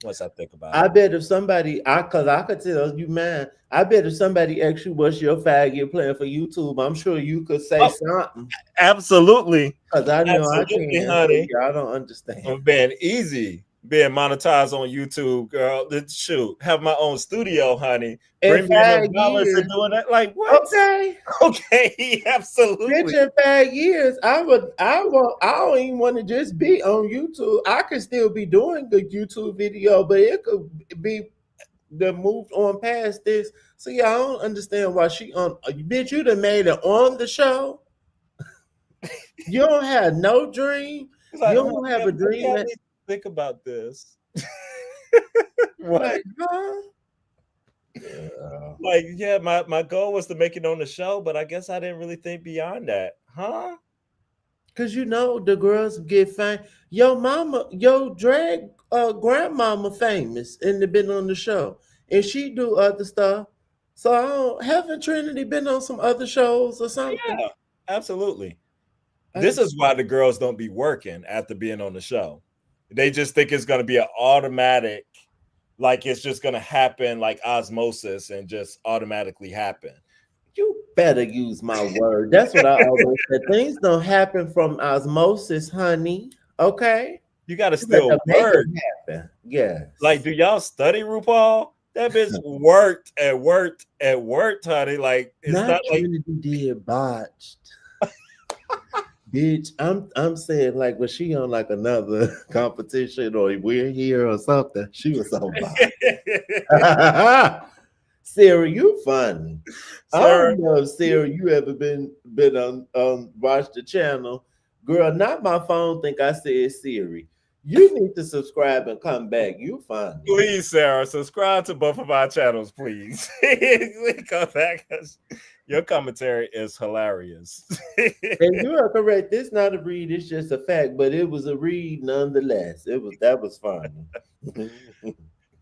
Once I think about I it. bet if somebody, cause I could tell you, man. I bet if somebody asked you what's your 5 year plan for YouTube, I'm sure you could say Oh, something. absolutely. Cause I know I Absolutely, can. So honey. yeah, I don't understand. Oh man, easy. being monetized on YouTube, girl. Shoot, have my own studio, honey. In Bring me enough 5 years, dollars and doing that. Like what? okay. Okay, Bitch, absolutely. in 5 years, I don't even want to just be on YouTube. I could still be doing the YouTube video, but it could be the moved on past this. So yeah, I don't understand why she on. Bitch, you done made it on the show. You don't have no dream. It's You like, don't have a maybe dream I that, need to think about this. like, What? huh? Yeah. Like, yeah, my goal was to make it on the show, but I guess I didn't really think beyond that, huh? Cause you know the girls get fame. Yo mama, yo drag grandmama famous and they been on the show. And she do other stuff. So I don't, haven't Trinity been on some other shows or something? Yeah, absolutely. I This just is why the girls don't be working after being on the show. They just think it's going to be an automatic, like it's just going to happen like osmosis and just automatically happen. you better use my word. That's what I always said. Things don't happen from osmosis, honey. Okay? You got to You better still make work. it happen. Like, Yes. do y'all study RuPaul? That bitch worked and worked and worked, honey. Like, it's Not not like Trinity did botched. Bitch, I'm saying like was she on like another competition or we're here or something? She was so bad. Sarah, you funny. I Sarah. don't know if Sarah you ever been on watch the channel. Girl, not my phone think I said Siri. You need to subscribe and come back. You funny. Please, Sarah, subscribe to both of our channels, please. Come back. Your commentary is hilarious. And you are correct. This not a read, it's just a fact, but it was a read nonetheless. That was funny.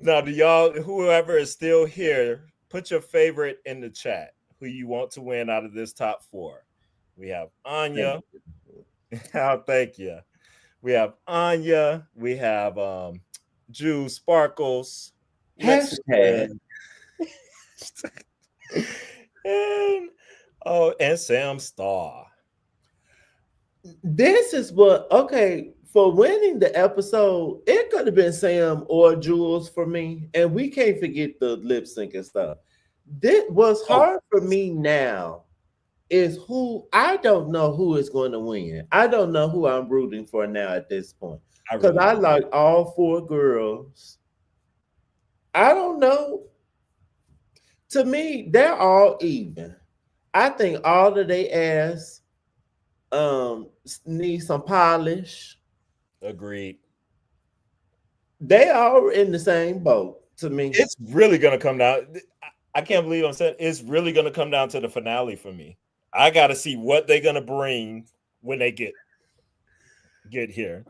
Now, do y'all, whoever is still here, put your favorite in the chat. Who you want to win out of this top four? We have Anya. Oh, thank you. We have Anya. We have Jew Sparkles, Hashtag. Mexican, and and Sam Star. This is what okay for winning the episode. It could have been Sam or Jules for me, and we can't forget the lip sync and stuff. This was Oh, hard for me now. Is who I don't know who is going to win. I don't know who I'm rooting for now at this point I because really I don't. like all four girls. I don't know. To me, they're all even. I think all of they ass need some polish. Agreed. They are in the same boat to me. It's really gonna come down. I can't believe I'm saying it's really gonna come down to the finale for me. I got to see what they're gonna bring when they get here.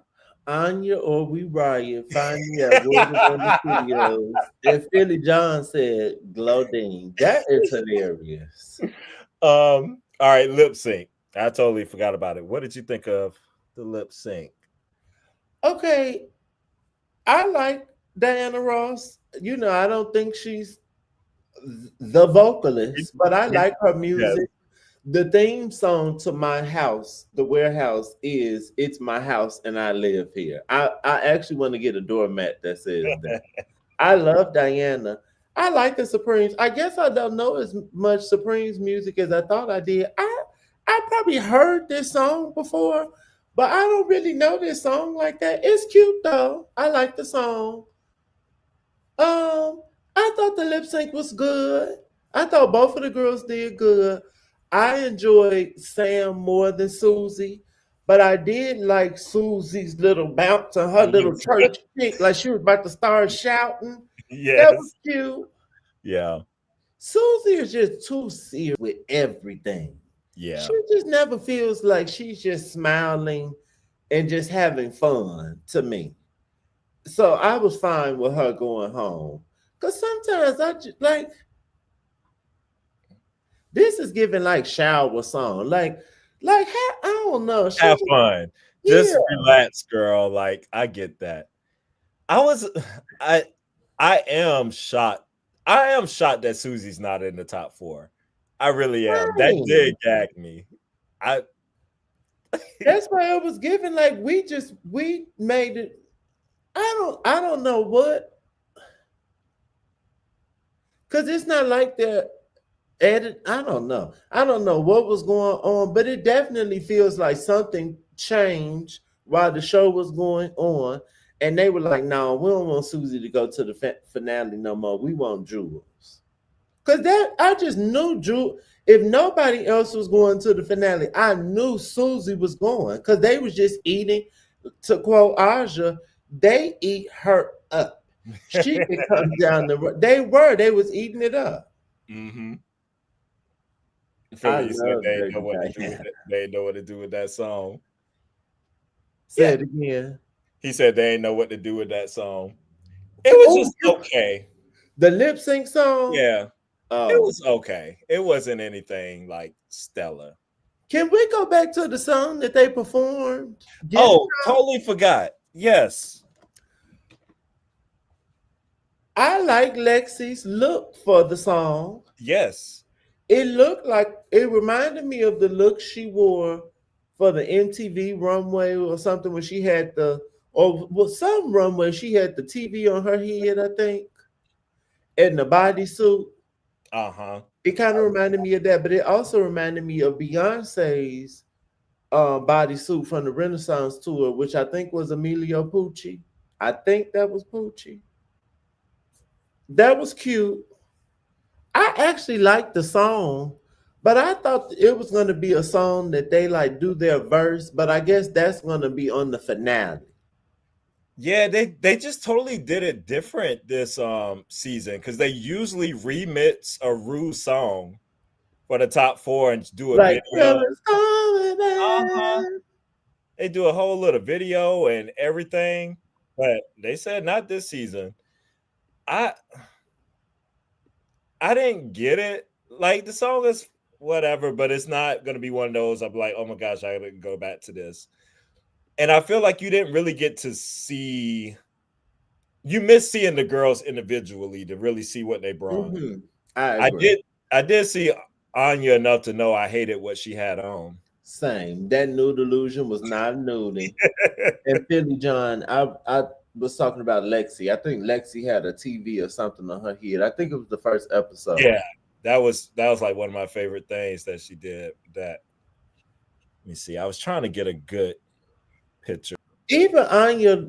Anya or we riot. Find me at William Wonder Studios. And Philly John said, Glodine. That is hilarious. All right, lip sync. I totally forgot about it. What did you think of the lip sync? Okay. I like Diana Ross. You know, I don't think she's the vocalist, but I like her Yes. music. The theme song to my house, the warehouse, is "It's My House and I Live Here." I actually want to get a doormat that says that. I love Diana. I like the Supremes. I guess I don't know as much Supremes music as I thought I did. I probably heard this song before, but I don't really know this song like that. It's cute though. I like the song. Um, I thought the lip sync was good. I thought both of the girls did good. I enjoyed Sam more than Susie, but I did like Susie's little bounce and her little Yes. church kick, like she was about to start shouting. That was Yes. cute. Yeah. Susie is just too serious with everything. Yeah. She just never feels like she's just smiling and just having fun to me. So I was fine with her going home. Cause sometimes I just like this is giving like shower song. I don't know. She Have just fun. yeah. Just relax, girl. Like I get that. I was I I am shocked. I am shocked that Susie's not in the top four. I really am. That Right. did gag me. I That's why I was giving like we made it. I don't know what, because it's not like they're edit. I don't know what was going on, but it definitely feels like something changed while the show was going on, and they were like, "No, we don't want Susie to go to the finale no more. We want Jules." Cause that I just knew Jules. If nobody else was going to the finale, I knew Susie was going because they was just eating. To quote Aja, they eat her up. She could come down the road. They was eating it up. Mm-hmm. I Philly said love they know Dirty what to do with Diana. it. They know what to do with that song. Say Yeah, it again. he said they ain't know what to do with that song. It was Oh, just okay. the lip sync song. Yeah, it Oh, was okay. It wasn't anything like stellar. can we go back to the song that they performed? Get it Oh, out. totally forgot. Yes, I like Lexi's look for the song. yes. It looked like it reminded me of the look she wore for the MTV runway or something when she had the or well some runway she had the TV on her head, I think, and the bodysuit. Uh huh. It kind of reminded me of that, but it also reminded me of Beyonce's bodysuit from the Renaissance tour, which I think was Emilio Pucci. I think that was Pucci. That was cute. I actually liked the song, but I thought it was going to be a song that they like do their verse, but I guess that's going to be on the finale. Yeah, they just totally did it different this season because they usually remix a Rue song for the top four and do a Like, video. "Feelings coming Uh-huh. back." They do a whole little video and everything, but they said not this season. I I didn't get it. Like the song is whatever, but it's not gonna be one of those I'm like, oh my gosh, I gotta go back to this. And I feel like you didn't really get to see you miss seeing the girls individually to really see what they brought. Hmm. I I agree. did I did see Anya enough to know I hated what she had on. Same. That nude illusion was not nudie. And Philly John, I was talking about Lexi. I think Lexi had a TV or something on her head. I think it was the first episode. Yeah, that was like one of my favorite things that she did. That let me see. I was trying to get a good picture. Even Anya,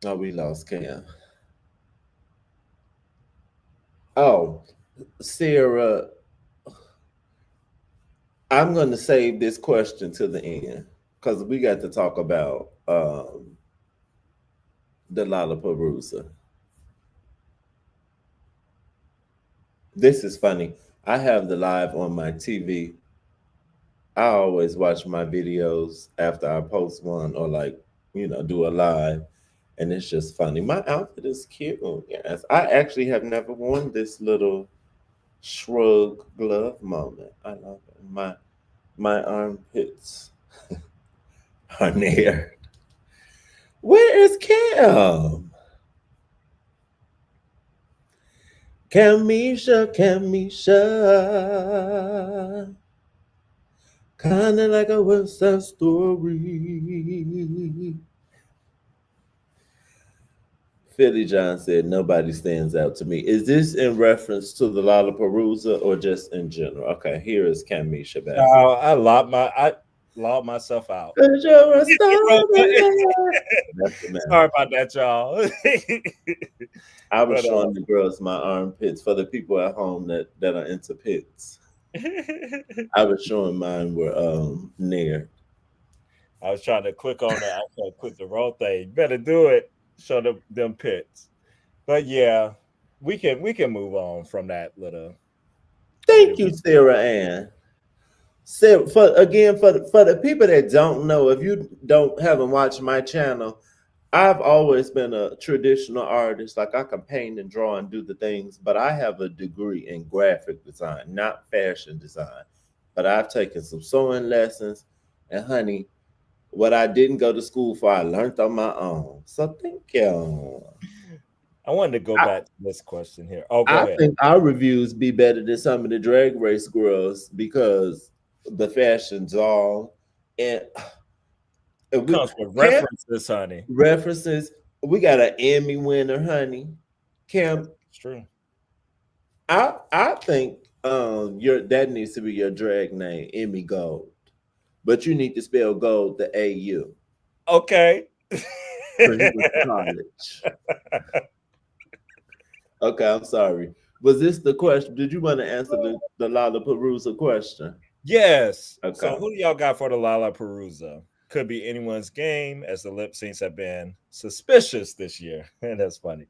oh, we lost Cam. Oh, Sarah, I'm going to save this question to the end because we got to talk about the Lollapalooza. This is funny. I have the live on my TV. I always watch my videos after I post one or like, do a live. And it's just funny. My outfit is cute. Yes. I actually have never worn this little shrug glove moment. I love it. My armpits are near. Where is Cam? Camisha. Kinda like a West Side Story. Philly John said nobody stands out to me. Is this in reference to the Lollapalooza or just in general? Okay, here is Camisha back. I logged myself out. 'Cause you're a star. That's the man. Sorry about that, y'all. I was but showing the girls my armpits for the people at home that are into pits. I was showing mine were near. I was trying to click on it. I tried to click the wrong thing. Better do it. Show them pits. But yeah, we can move on from that little Thank video. you, Sarah Ann. Sarah, for the people that don't know, if you don't haven't watched my channel, I've always been a traditional artist. Like I can paint and draw and do the things, but I have a degree in graphic design, not fashion design. But I've taken some sewing lessons, and honey, what I didn't go to school for, I learned on my own. So thank you. I wanted to go I, back to this question here. Oh, go I ahead. think our reviews be better than some of the drag race girls because the fashion's all and we Comes with can't references, honey. references. We got an Emmy winner, honey. Kim, It's true. I think your that needs to be your drag name, Emmy Gold. But you need to spell gold the AU. Okay. Because you went to college. Okay, I'm sorry. Was this the question? Did you want to answer the Lollapalooza question? Yes. So Okay. who do y'all got for the Lollapalooza? Could be anyone's game, as the lip syncs have been suspicious this year. And that's funny.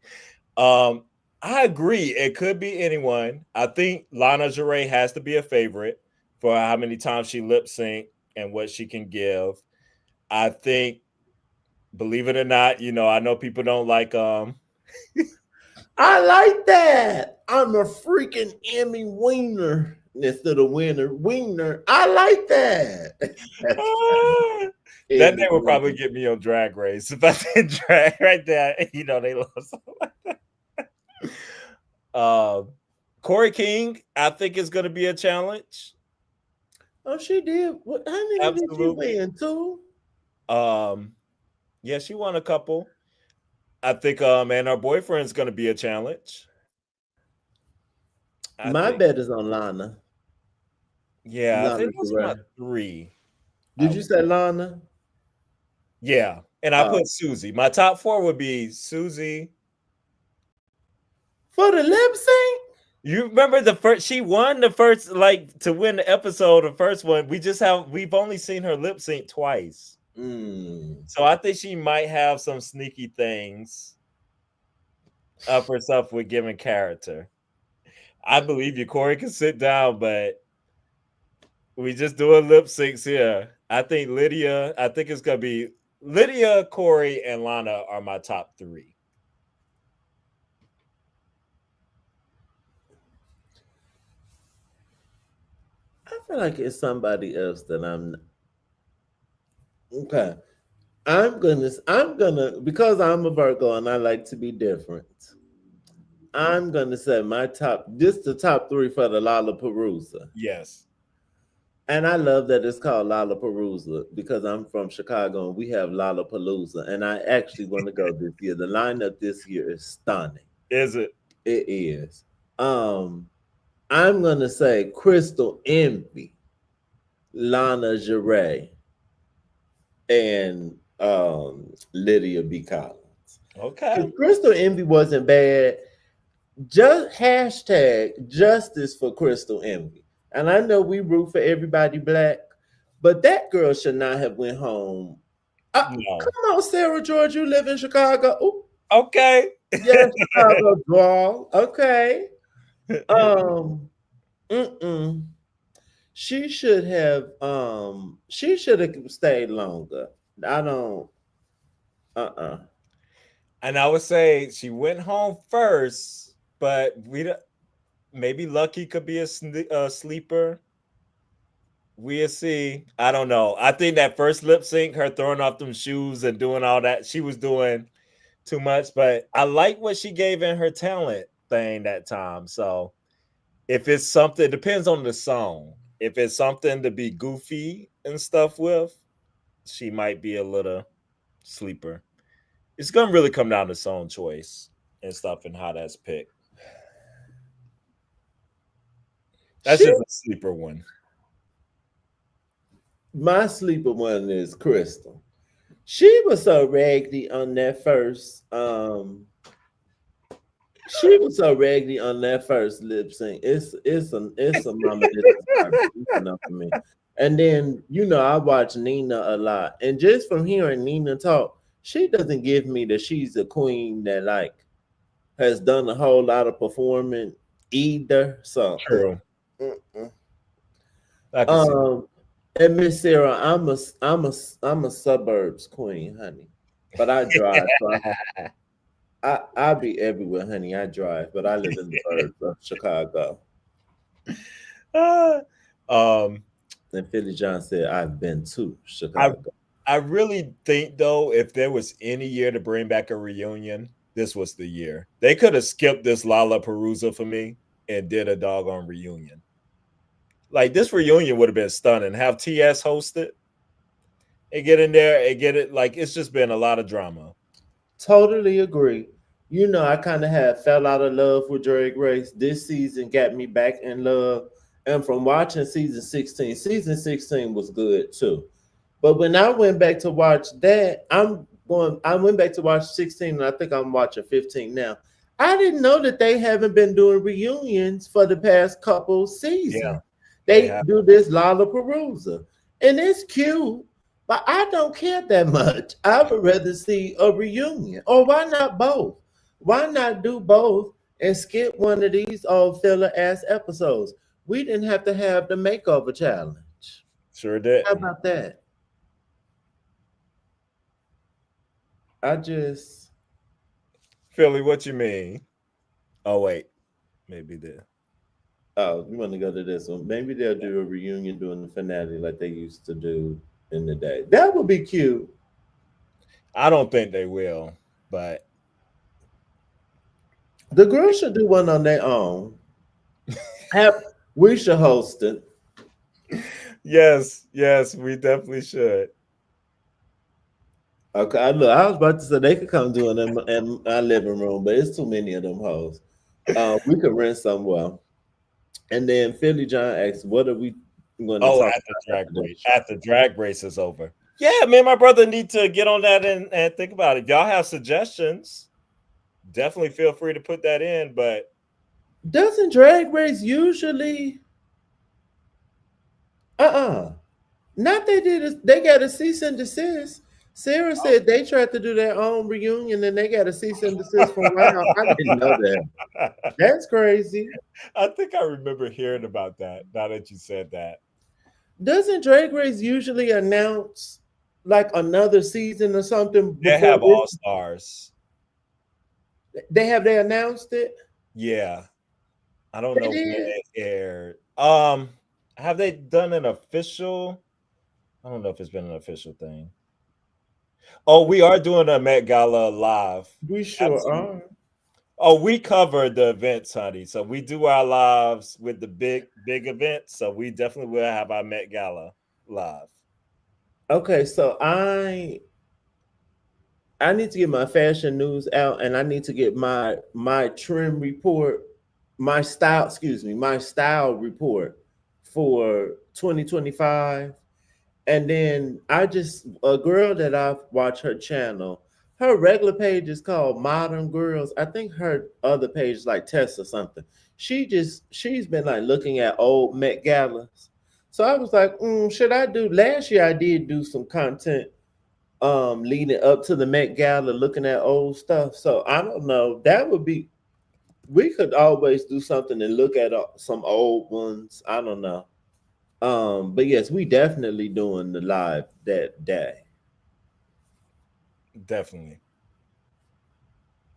Um, I agree. It could be anyone. I think Lana Jarre has to be a favorite for how many times she lip sync and what she can give. I think, believe it or not, I know people don't like I like that. I'm a freaking Emmy wiener instead of winner. Wiener. I like that. That's that Emmy name would probably wiener. get me on Drag Race if I did drag right there. They love something like that. Corey King, I think is going to be a challenge. Oh, she did. How many did she Absolutely. win? Two? Um, yeah, she won a couple. I think and our boyfriend's going to be a challenge. I My think. bet is on Lana. Yeah, I Lana think those are my Jarrett. three. Did you say Lana? Yeah, and I Oh. put Susie. My top four would be Susie. For the lip sync? You remember the first? She won the first, like to win the episode. The first one, we've only seen her lip sync twice, Mm. so I think she might have some sneaky things up herself with giving character. I believe you, Corey can sit down, but we just doing lip syncs here. I think Lydia. I think it's gonna be Lydia, Corey, and Lana are my top three. I feel like it's somebody else that I'm okay. I'm gonna because I'm a Virgo and I like to be different. I'm gonna say my top just the top three for the Lollapalooza. Yes. And I love that it's called Lollapalooza because I'm from Chicago and we have Lollapalooza. And I actually want to go this year. The lineup this year is stunning. Is it? It is. Um, I'm gonna say Crystal Envy, Lana Jarre, and Lydia B. Collins. Okay. Because Crystal Envy wasn't bad. Just hashtag justice for Crystal Envy. And I know we root for everybody black, but that girl should not have went home. No. Come on, Sarah George, you live in Chicago. Ooh, Okay. yeah, Chicago draw. Okay. Um, mm-mm. She should have stayed longer. I don't uh-uh. And I would say she went home first, but maybe Lucky could be a sleeper. We'll see. I don't know. I think that first lip sync, her throwing off them shoes and doing all that, she was doing too much. But I like what she gave in her talent thing that time. So if it's something, it depends on the song. If it's something to be goofy and stuff with, she might be a little sleeper. It's gonna really come down to song choice and stuff and how that's picked. That's She just a sleeper one. My sleeper one is Crystal. She was so raggedy on that first she was so raggedy on that first lip sync. It's a mama that just started creeping up for me. And then I watch Nina a lot, and just from hearing Nina talk, she doesn't give me that she's a queen that like has done a whole lot of performing either. So, True. mm-mm. I can see. um, and Miss Sarah, I'm a suburbs queen, honey, but I drive, so I be everywhere, honey. I drive, but I live in the burbs of Chicago. Ah, um, And Philly John said, I've been to I Chicago. I really think though, if there was any year to bring back a reunion, this was the year. They could have skipped this Lollapalooza for me and did a doggone reunion. Like this reunion would have been stunning. Have TS host it and get in there and get it. Like it's just been a lot of drama. Totally agree. You know, I kind of had fell out of love with Drag Race. This season got me back in love. And from watching season 16 was good too. But when I went back to watch that, I went back to watch 16 and I think I'm watching 15 now. I didn't know that they haven't been doing reunions for the past couple Yeah, seasons. they They have. do this Lollapalooza. And it's cute, but I don't care that much. I would rather see a reunion. Or why not both? Why not do both and skip one of these old filler ass episodes? We didn't have to have the makeover challenge. Sure How did. about that? I just Philly, what you mean? Oh wait, maybe the you want to go to this one? Maybe they'll do a reunion during the finale like they used to do in the day. That would be cute. I don't think they will, but The girls should do one on their own. Have we should host it. yes, yes, we definitely should. Okay, look, I was about to say they could come do it in our living room, but it's too many of them hoes. We could rent somewhere. And then Philly John asks, "What are we going to Oh, talk at the about drag after that race. show?" At the drag race is over. Yeah, me and my brother need to get on that and think about it. If y'all have suggestions, definitely feel free to put that in. But Doesn't Drag Race usually? Not they did. They got a cease and desist. Sarah said they tried to do their own reunion and they got a cease and desist from Wow. I didn't know that. That's crazy. I think I remember hearing about that. Now that you said that, Doesn't Drag Race usually announce like another season or something they before have this? all stars. They announced it? Yeah, I don't They know when did. it aired. Have they done an official? I don't know if it's been an official thing. Oh, we are doing a Met Gala live. We sure Absolutely. are. Oh, we cover the events, honey. So we do our lives with the big events. So we definitely will have our Met Gala live. Okay, so I need to get my fashion news out and I need to get my trim report, my style report for 2025. And then a girl that I've watched her channel, her regular page is called Modern Girls. I think her other page is like Tess or something. She's been like looking at old Met Galas. So I was like, should I do last year I did do some content leading up to the Met Gala looking at old stuff. So I don't know. That would be we could always do something and look at some old ones. I don't know. But yes, we definitely doing the live that day. Definitely.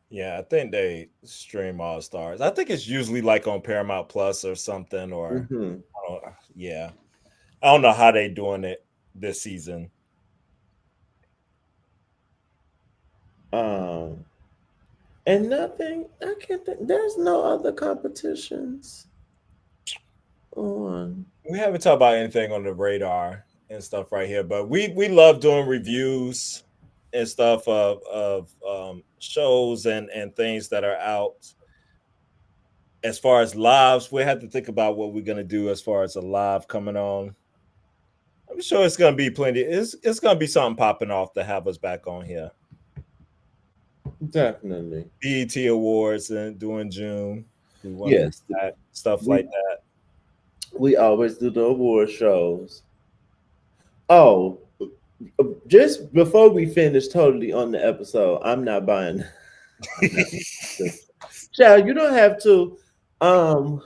Yeah, I think they stream All Stars. I think it's usually like on Paramount Plus or something, or Hmm. yeah. I don't know how they doing it this season. Um, and nothing. I can't think. There's no other competitions on. We haven't talked about anything on the radar and stuff right here, but we love doing reviews and stuff of shows and things that are out. As far as lives, we have to think about what we're gonna do as far as a live coming on. I'm sure it's gonna be plenty. It's gonna be something popping off to have us back on here. Definitely. BET Awards and doing June. We want to do Yes, that stuff we like that. we always do the award shows. Oh, just before we finish totally on the episode, I'm not buying. I'm not. Child, you don't have to. Um,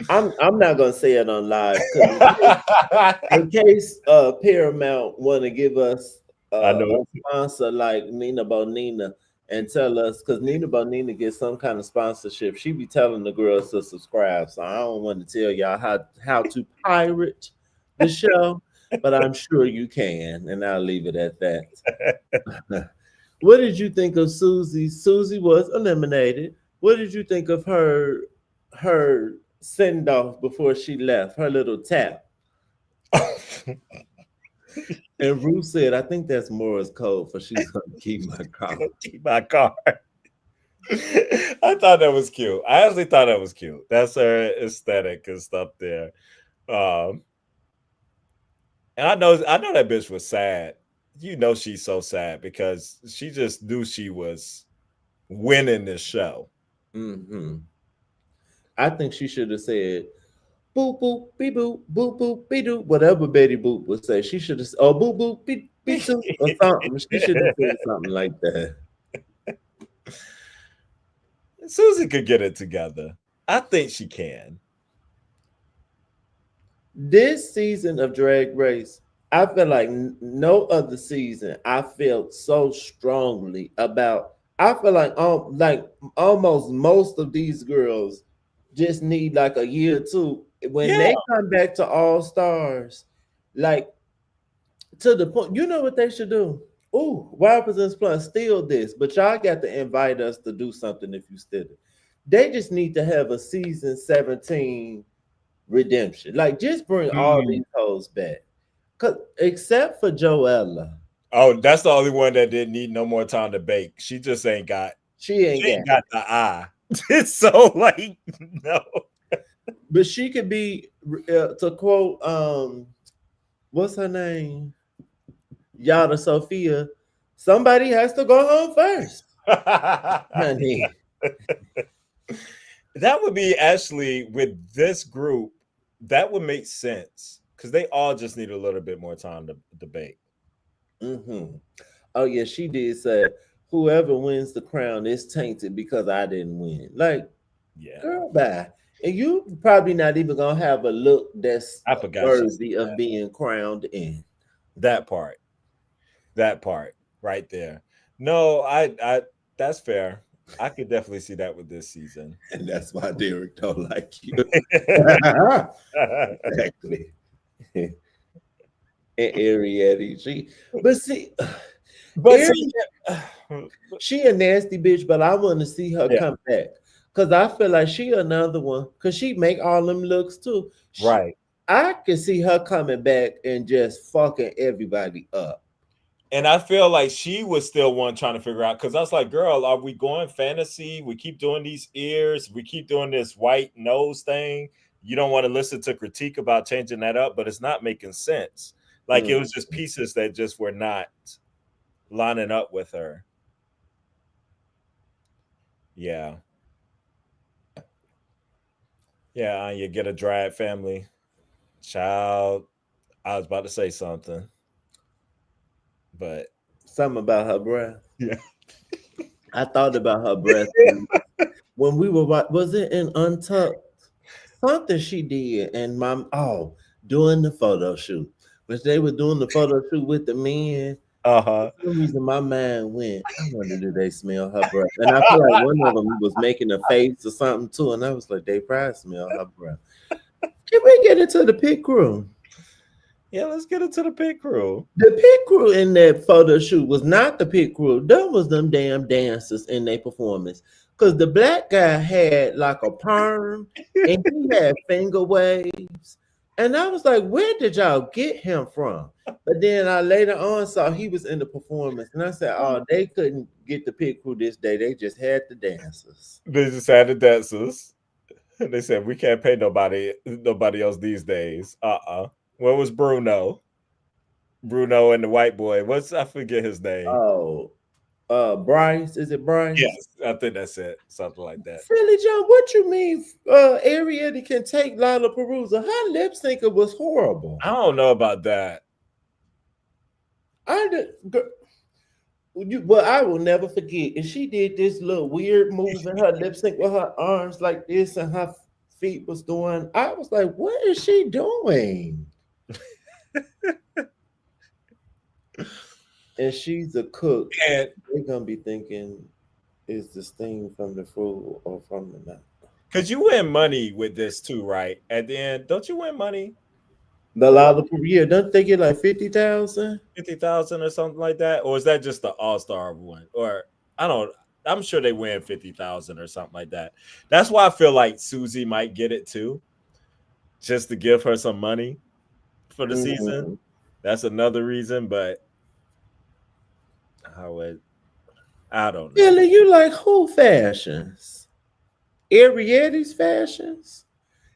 I'm not gonna say it on live because in case Paramount want to give us I know. a sponsor like Nina Bonina and tell us because Nina Bonina gets some kind of sponsorship, she be telling the girls to subscribe. So I don't want to tell y'all how to pirate the show, but I'm sure you can, and I'll leave it at that. What did you think of Susie? Susie was eliminated. What did you think of her send off before she left? Her little tap. And Ruth said, I think that's Morris code for she's gonna keep my car. Keep my car. I thought that was cute. I actually thought that was cute. That's her aesthetic and stuff there. Um, and I know that bitch was sad. You know she's so sad because she just knew she was winning this show. Hmm. I think she should have said boop boop beep boop boop boop be doo whatever Betty Boop would say. She should have or boop boop be doo or something. She should have said something like that. Susie could get it together. I think she can. This season of Drag Race, I feel like no other season I felt so strongly about. I feel like almost most of these girls just need like a year or two when Yeah. they come back to All Stars, like to the point. You know what they should do? Ooh, Wild Presents Plus steal this, but y'all got to invite us to do something if you steal it. They just need to have a season 17 redemption. Like just bring all Mm. these hoes back. Cause except for Joella. Oh, that's the only one that didn't need no more time to bake. She just ain't got She ain't she got ain't got the eye. So like no. but she could be to quote what's her name? Yada Sophia. Somebody has to go home first. Honey. That would be actually with this group, that would make sense because they all just need a little bit more time to debate. Hmm. Oh yeah, she did say whoever wins the crown is tainted because I didn't win. Like, Yeah, girl, bye. And you probably not even gonna have a look that's I forgot she said worthy of being crowned in. that part. That part right there. No, I that's fair. I could definitely see that with this season. And that's why Derek don't like you. Exactly. And Ariette, but see, But see, Ari, she a nasty bitch, but I want to see her yeah, come back. Cause I feel like she another one. Cause she make all them looks too. right. I can see her coming back and just fucking everybody up. And I feel like she was still one trying to figure out because I was like, girl, are we going fantasy? We keep doing these ears, we keep doing this white nose thing. You don't want to listen to critique about changing that up, but it's not making sense. Like it Mm. was just pieces that just were not lining up with her. Yeah. Yeah, you get a drag family. Child, I was about to say something, but Something about her breath. yeah. I thought about her breath when we were was it in Untucked? Something she did, and doing the photo shoot. When they were doing the photo shoot with the men, Uh-huh. for some reason my mind went, I wonder do they smell her breath? And I feel like one of them was making a face or something too, and I was like, they probably smell her breath. Can we get into the pit crew? Yeah, let's get into the pit crew. The pit crew in that photo shoot was not the pit crew. That was them damn dancers in their performance. Cause the black guy had like a perm and he had finger waves. And I was like, where did y'all get him from? But then I later on saw he was in the performance. And I said, oh, they couldn't get the pit crew this day. They just had the dancers. They just had the dancers. They said we can't pay nobody else these days. What was Bruno? Bruno and the white boy. What's I forget his name. Oh, Bryce. Is it Bryce? Yes, I think that's it. Something like that. Philly John, what you mean Arietta can take Lala Perusa? Her lip syncer was horrible. I don't know about that. I did, but I will never forget. And she did this little weird move in her lip sync with her arms like this, and her feet was doing. I was like, what is she doing? And she's a cook. And They're gonna be thinking, is the steam from the fruit or from the nut? because you win money with this too, right? At the end, don't you win money? The Lala Perusa, don't they get like 50,000? 50,000 or something like that? Or is that just the all-star one? Or I don't I'm sure they win 50,000 or something like that. That's why I feel like Susie might get it too, just to give her some money for the season. That's another reason, but how it I don't know. Billy, you like who fashions? Ariette's fashions?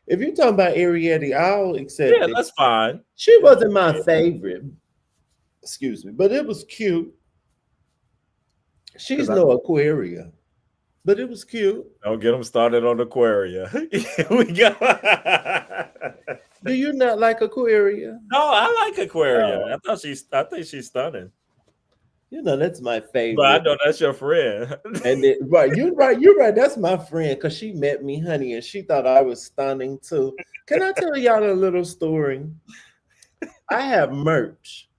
If you're talking about Ariette, I'll accept Yeah, it. that's fine. She wasn't my favorite, excuse me, but it was cute. Because She's I no Aquaria, but it was cute. don't get them started on Aquaria. we go. Do you not like Aquaria? No, I like Aquaria. Oh, I think she's stunning. that's my But I favorite. know that's your friend. And then, you're right. That's my friend because she met me, honey, and she thought I was stunning too. Can I tell y'all a little story? I have merch,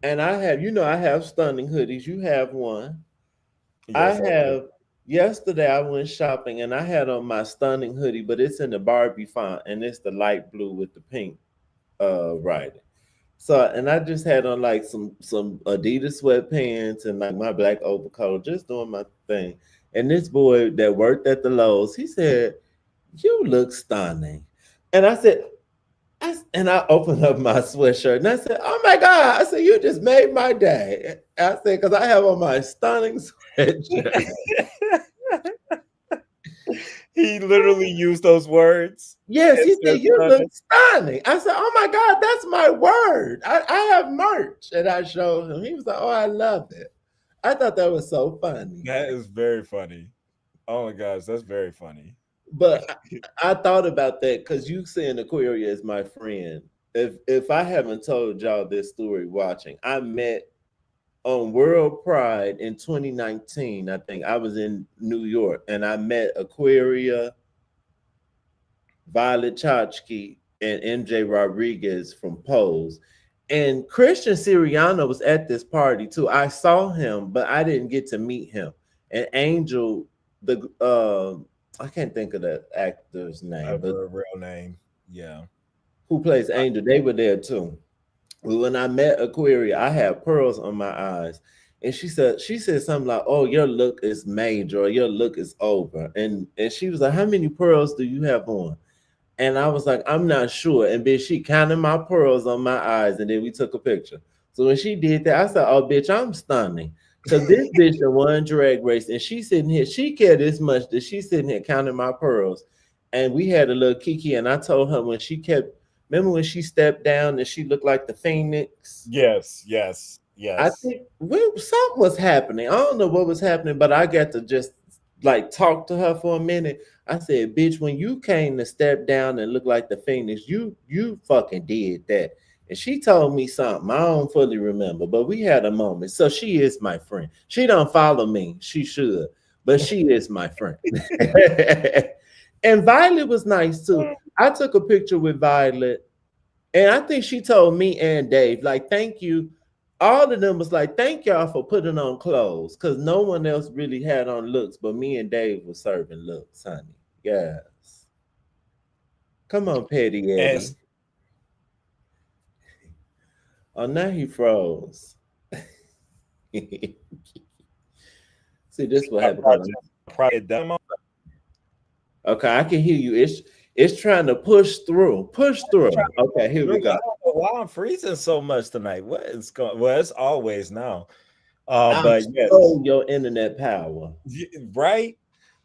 and I have stunning hoodies. You have one. I Yes, I do. have. Yesterday, I went shopping, and I had on my stunning hoodie, but it's in the Barbie font, and it's the light blue with the pink writing. So, and I just had on like some Adidas sweatpants and like my black overcoat, just doing my thing. And this boy that worked at the Lowe's, he said, "You look stunning," and I opened up my sweatshirt and I said, "Oh my God!" I said, "You just made my day." I said, "Because I have on my stunning sweatshirt." He literally used those words. Yes, It he says said, "You look stunning. stunning." I said, "Oh my God, that's my word. I have merch." And I showed him. He was like, "Oh, I love it." I thought that was so funny. That is very funny. Oh my gosh, that's very funny. But I thought about that because you saying Aquaria is my friend. If I haven't told y'all this story watching, I met on World Pride in 2019. I think I was in New York and I met Aquaria, Violet Chachki, and MJ Rodriguez from Pose. And Christian Siriano was at this party too. I saw him, but I didn't get to meet him. And Angel, the I can't think of the actor's name, Of but her real name. Yeah. who plays Angel, they were there too. Well, when I met Aquaria, I had pearls on my eyes. And she said something like, "Oh, your look is major, or your look is over." And she was like, "How many pearls do you have on?" And I was like, "I'm not sure." And bitch, she counted my pearls on my eyes, and then we took a picture. So when she did that, I said, "Oh, bitch, I'm stunning." Cause this bitch that won drag race, and she sitting here, she cared this much that she's sitting here counting my pearls. And we had a little kiki, and I told her when she kept, remember when she stepped down and she looked like the phoenix? Yes, yes, I yes. think something was happening. I don't know what was happening, but I got to just like talk to her for a minute. I said, "Bitch, when you came to step down and look like the Phoenix, you fucking did that." And she told me something. I don't fully remember, but we had a moment. So she is my friend. She don't follow me. She should, but she is my friend. And Violet was nice too. I took a picture with Violet and I think she told me and Dave, like, thank you. All of them was like, thank y'all for putting on clothes. Cause no one else really had on looks, but me and Dave was serving looks, honey. Yes. Come on, Petty And Eddie. Oh, now he froze. See, this is what happened. project demo. Okay, I can hear you. It's trying to push through. Push through. Okay, here we Look, I go. don't know why I'm freezing so much tonight. What is going? Well, it's always now. I But yes, stole your internet power. right.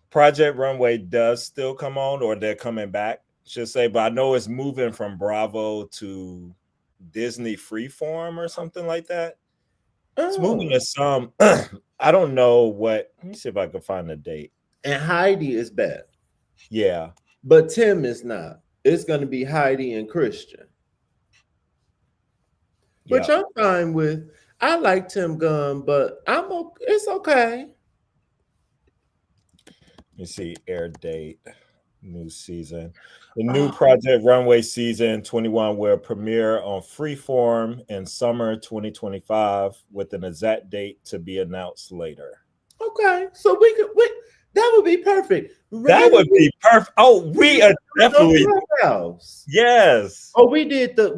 Project Runway does still come on, or they're coming back, should say. But I know it's moving from Bravo to Disney Freeform or something like that. It's moving Oh. to some. I don't know what. Let me see if I can find the date. And Heidi is back. Yeah. But Tim is not. It's going to be Heidi and Christian, which Yep. I'm fine with. I like Tim Gunn, but it's okay. Let me see air date. New season. The new Oh, Project Runway season 21 will premiere on Freeform in summer 2025 with an exact date to be announced later. okay. So that would be perfect. That Remember would be perfect. Oh, we are on definitely Clubhouse? yes. Oh, we did the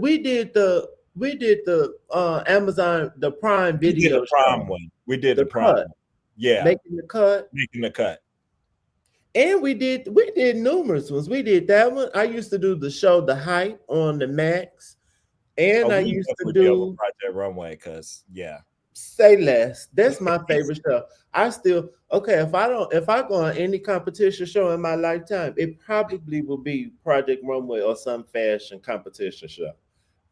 Amazon the Prime We did the video prom show, one. We did the the prom cut, one. Yeah, making the cut. making the cut. And we did numerous ones. We did that one. I used to do the show The Hype on the Max. And Oh, I we used to definitely be over do Project Runway because yeah. Say Less. That's my favorite show. I still okay. If I go on any competition show in my lifetime, it probably will be Project Runway or some fashion competition show.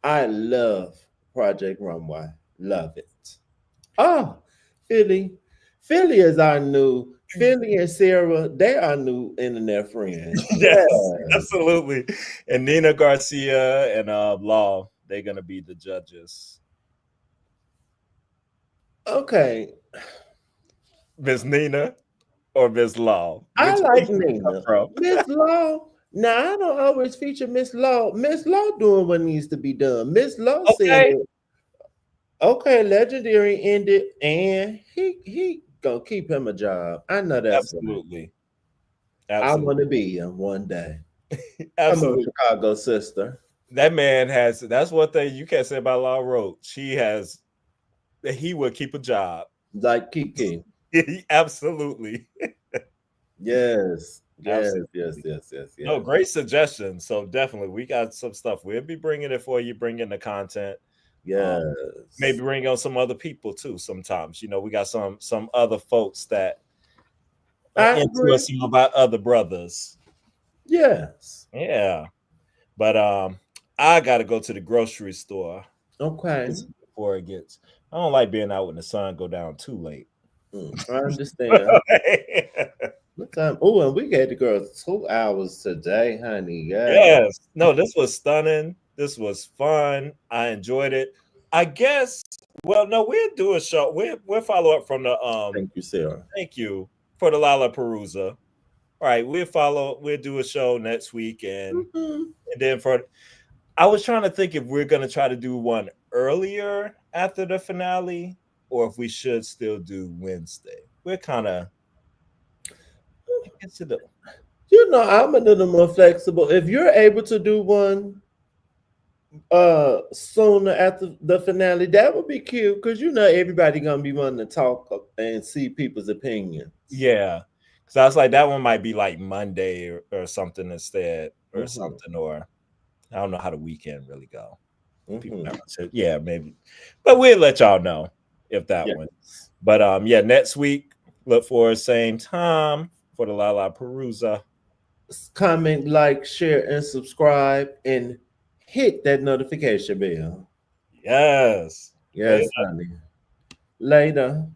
I love Project Runway. Love it. Oh, Philly. Philly is our new Philly and Sarah, they are new internet friends. Yes, Yes. absolutely. And Nina Garcia and Law, they're gonna be the judges. Okay. Miss Nina or Miss Law? I Which like you come Nina. from? Miss Law. Now I don't always feature Miss Law. Miss Law doing what needs to be done. Miss Law said, Okay. okay, legendary ended, and he gonna keep him a job. I know that's right. Absolutely. I want to Absolutely. be him one day. Come on, Absolutely. Chicago sister. That man has that's one thing you can't say about Law Roach. He will keep a job. Like Kiki. Absolutely. Yes. Yes, yes, Absolutely. yes, yes, No, yes. great suggestion. So definitely we got some stuff. We'll be bringing it for you, bringing the content. Maybe Yes. bring on some other people too sometimes. We got some other folks that are I into agree. us, some of our other brothers. Yes. Yeah. But I gotta go to the grocery store Okay. before it gets I don't like being out when the sun go down too late. I understand. What time? Oh, and we gave the girls 2 hours today, honey. Yeah. Yes. No, this was stunning. This was fun. I enjoyed it. I guess well, no, we'll do a show. We'll follow up from the Thank you, Sarah. thank you for the Lala Perusa. All right, we'll do a show next week Mhm. and then for I was trying to think if we're gonna try to do one earlier after the finale or if we should still do Wednesday. We're kind of I guess it I'm a little more flexible. If you're able to do one sooner after the finale, that would be cute because everybody gonna be wanting to talk and see people's opinions. yeah. Cause I was like that one might be like Monday or something instead or Hmm. something or I don't know how the weekend really go. People Hmm. balance it. Yeah, maybe. But we'll let y'all know if that one. Yes. But yeah, next week, look for same time for the Lala Perusa. Comment, like, share, and subscribe, and hit that notification bell. Yes. Later. Yes, honey. Later.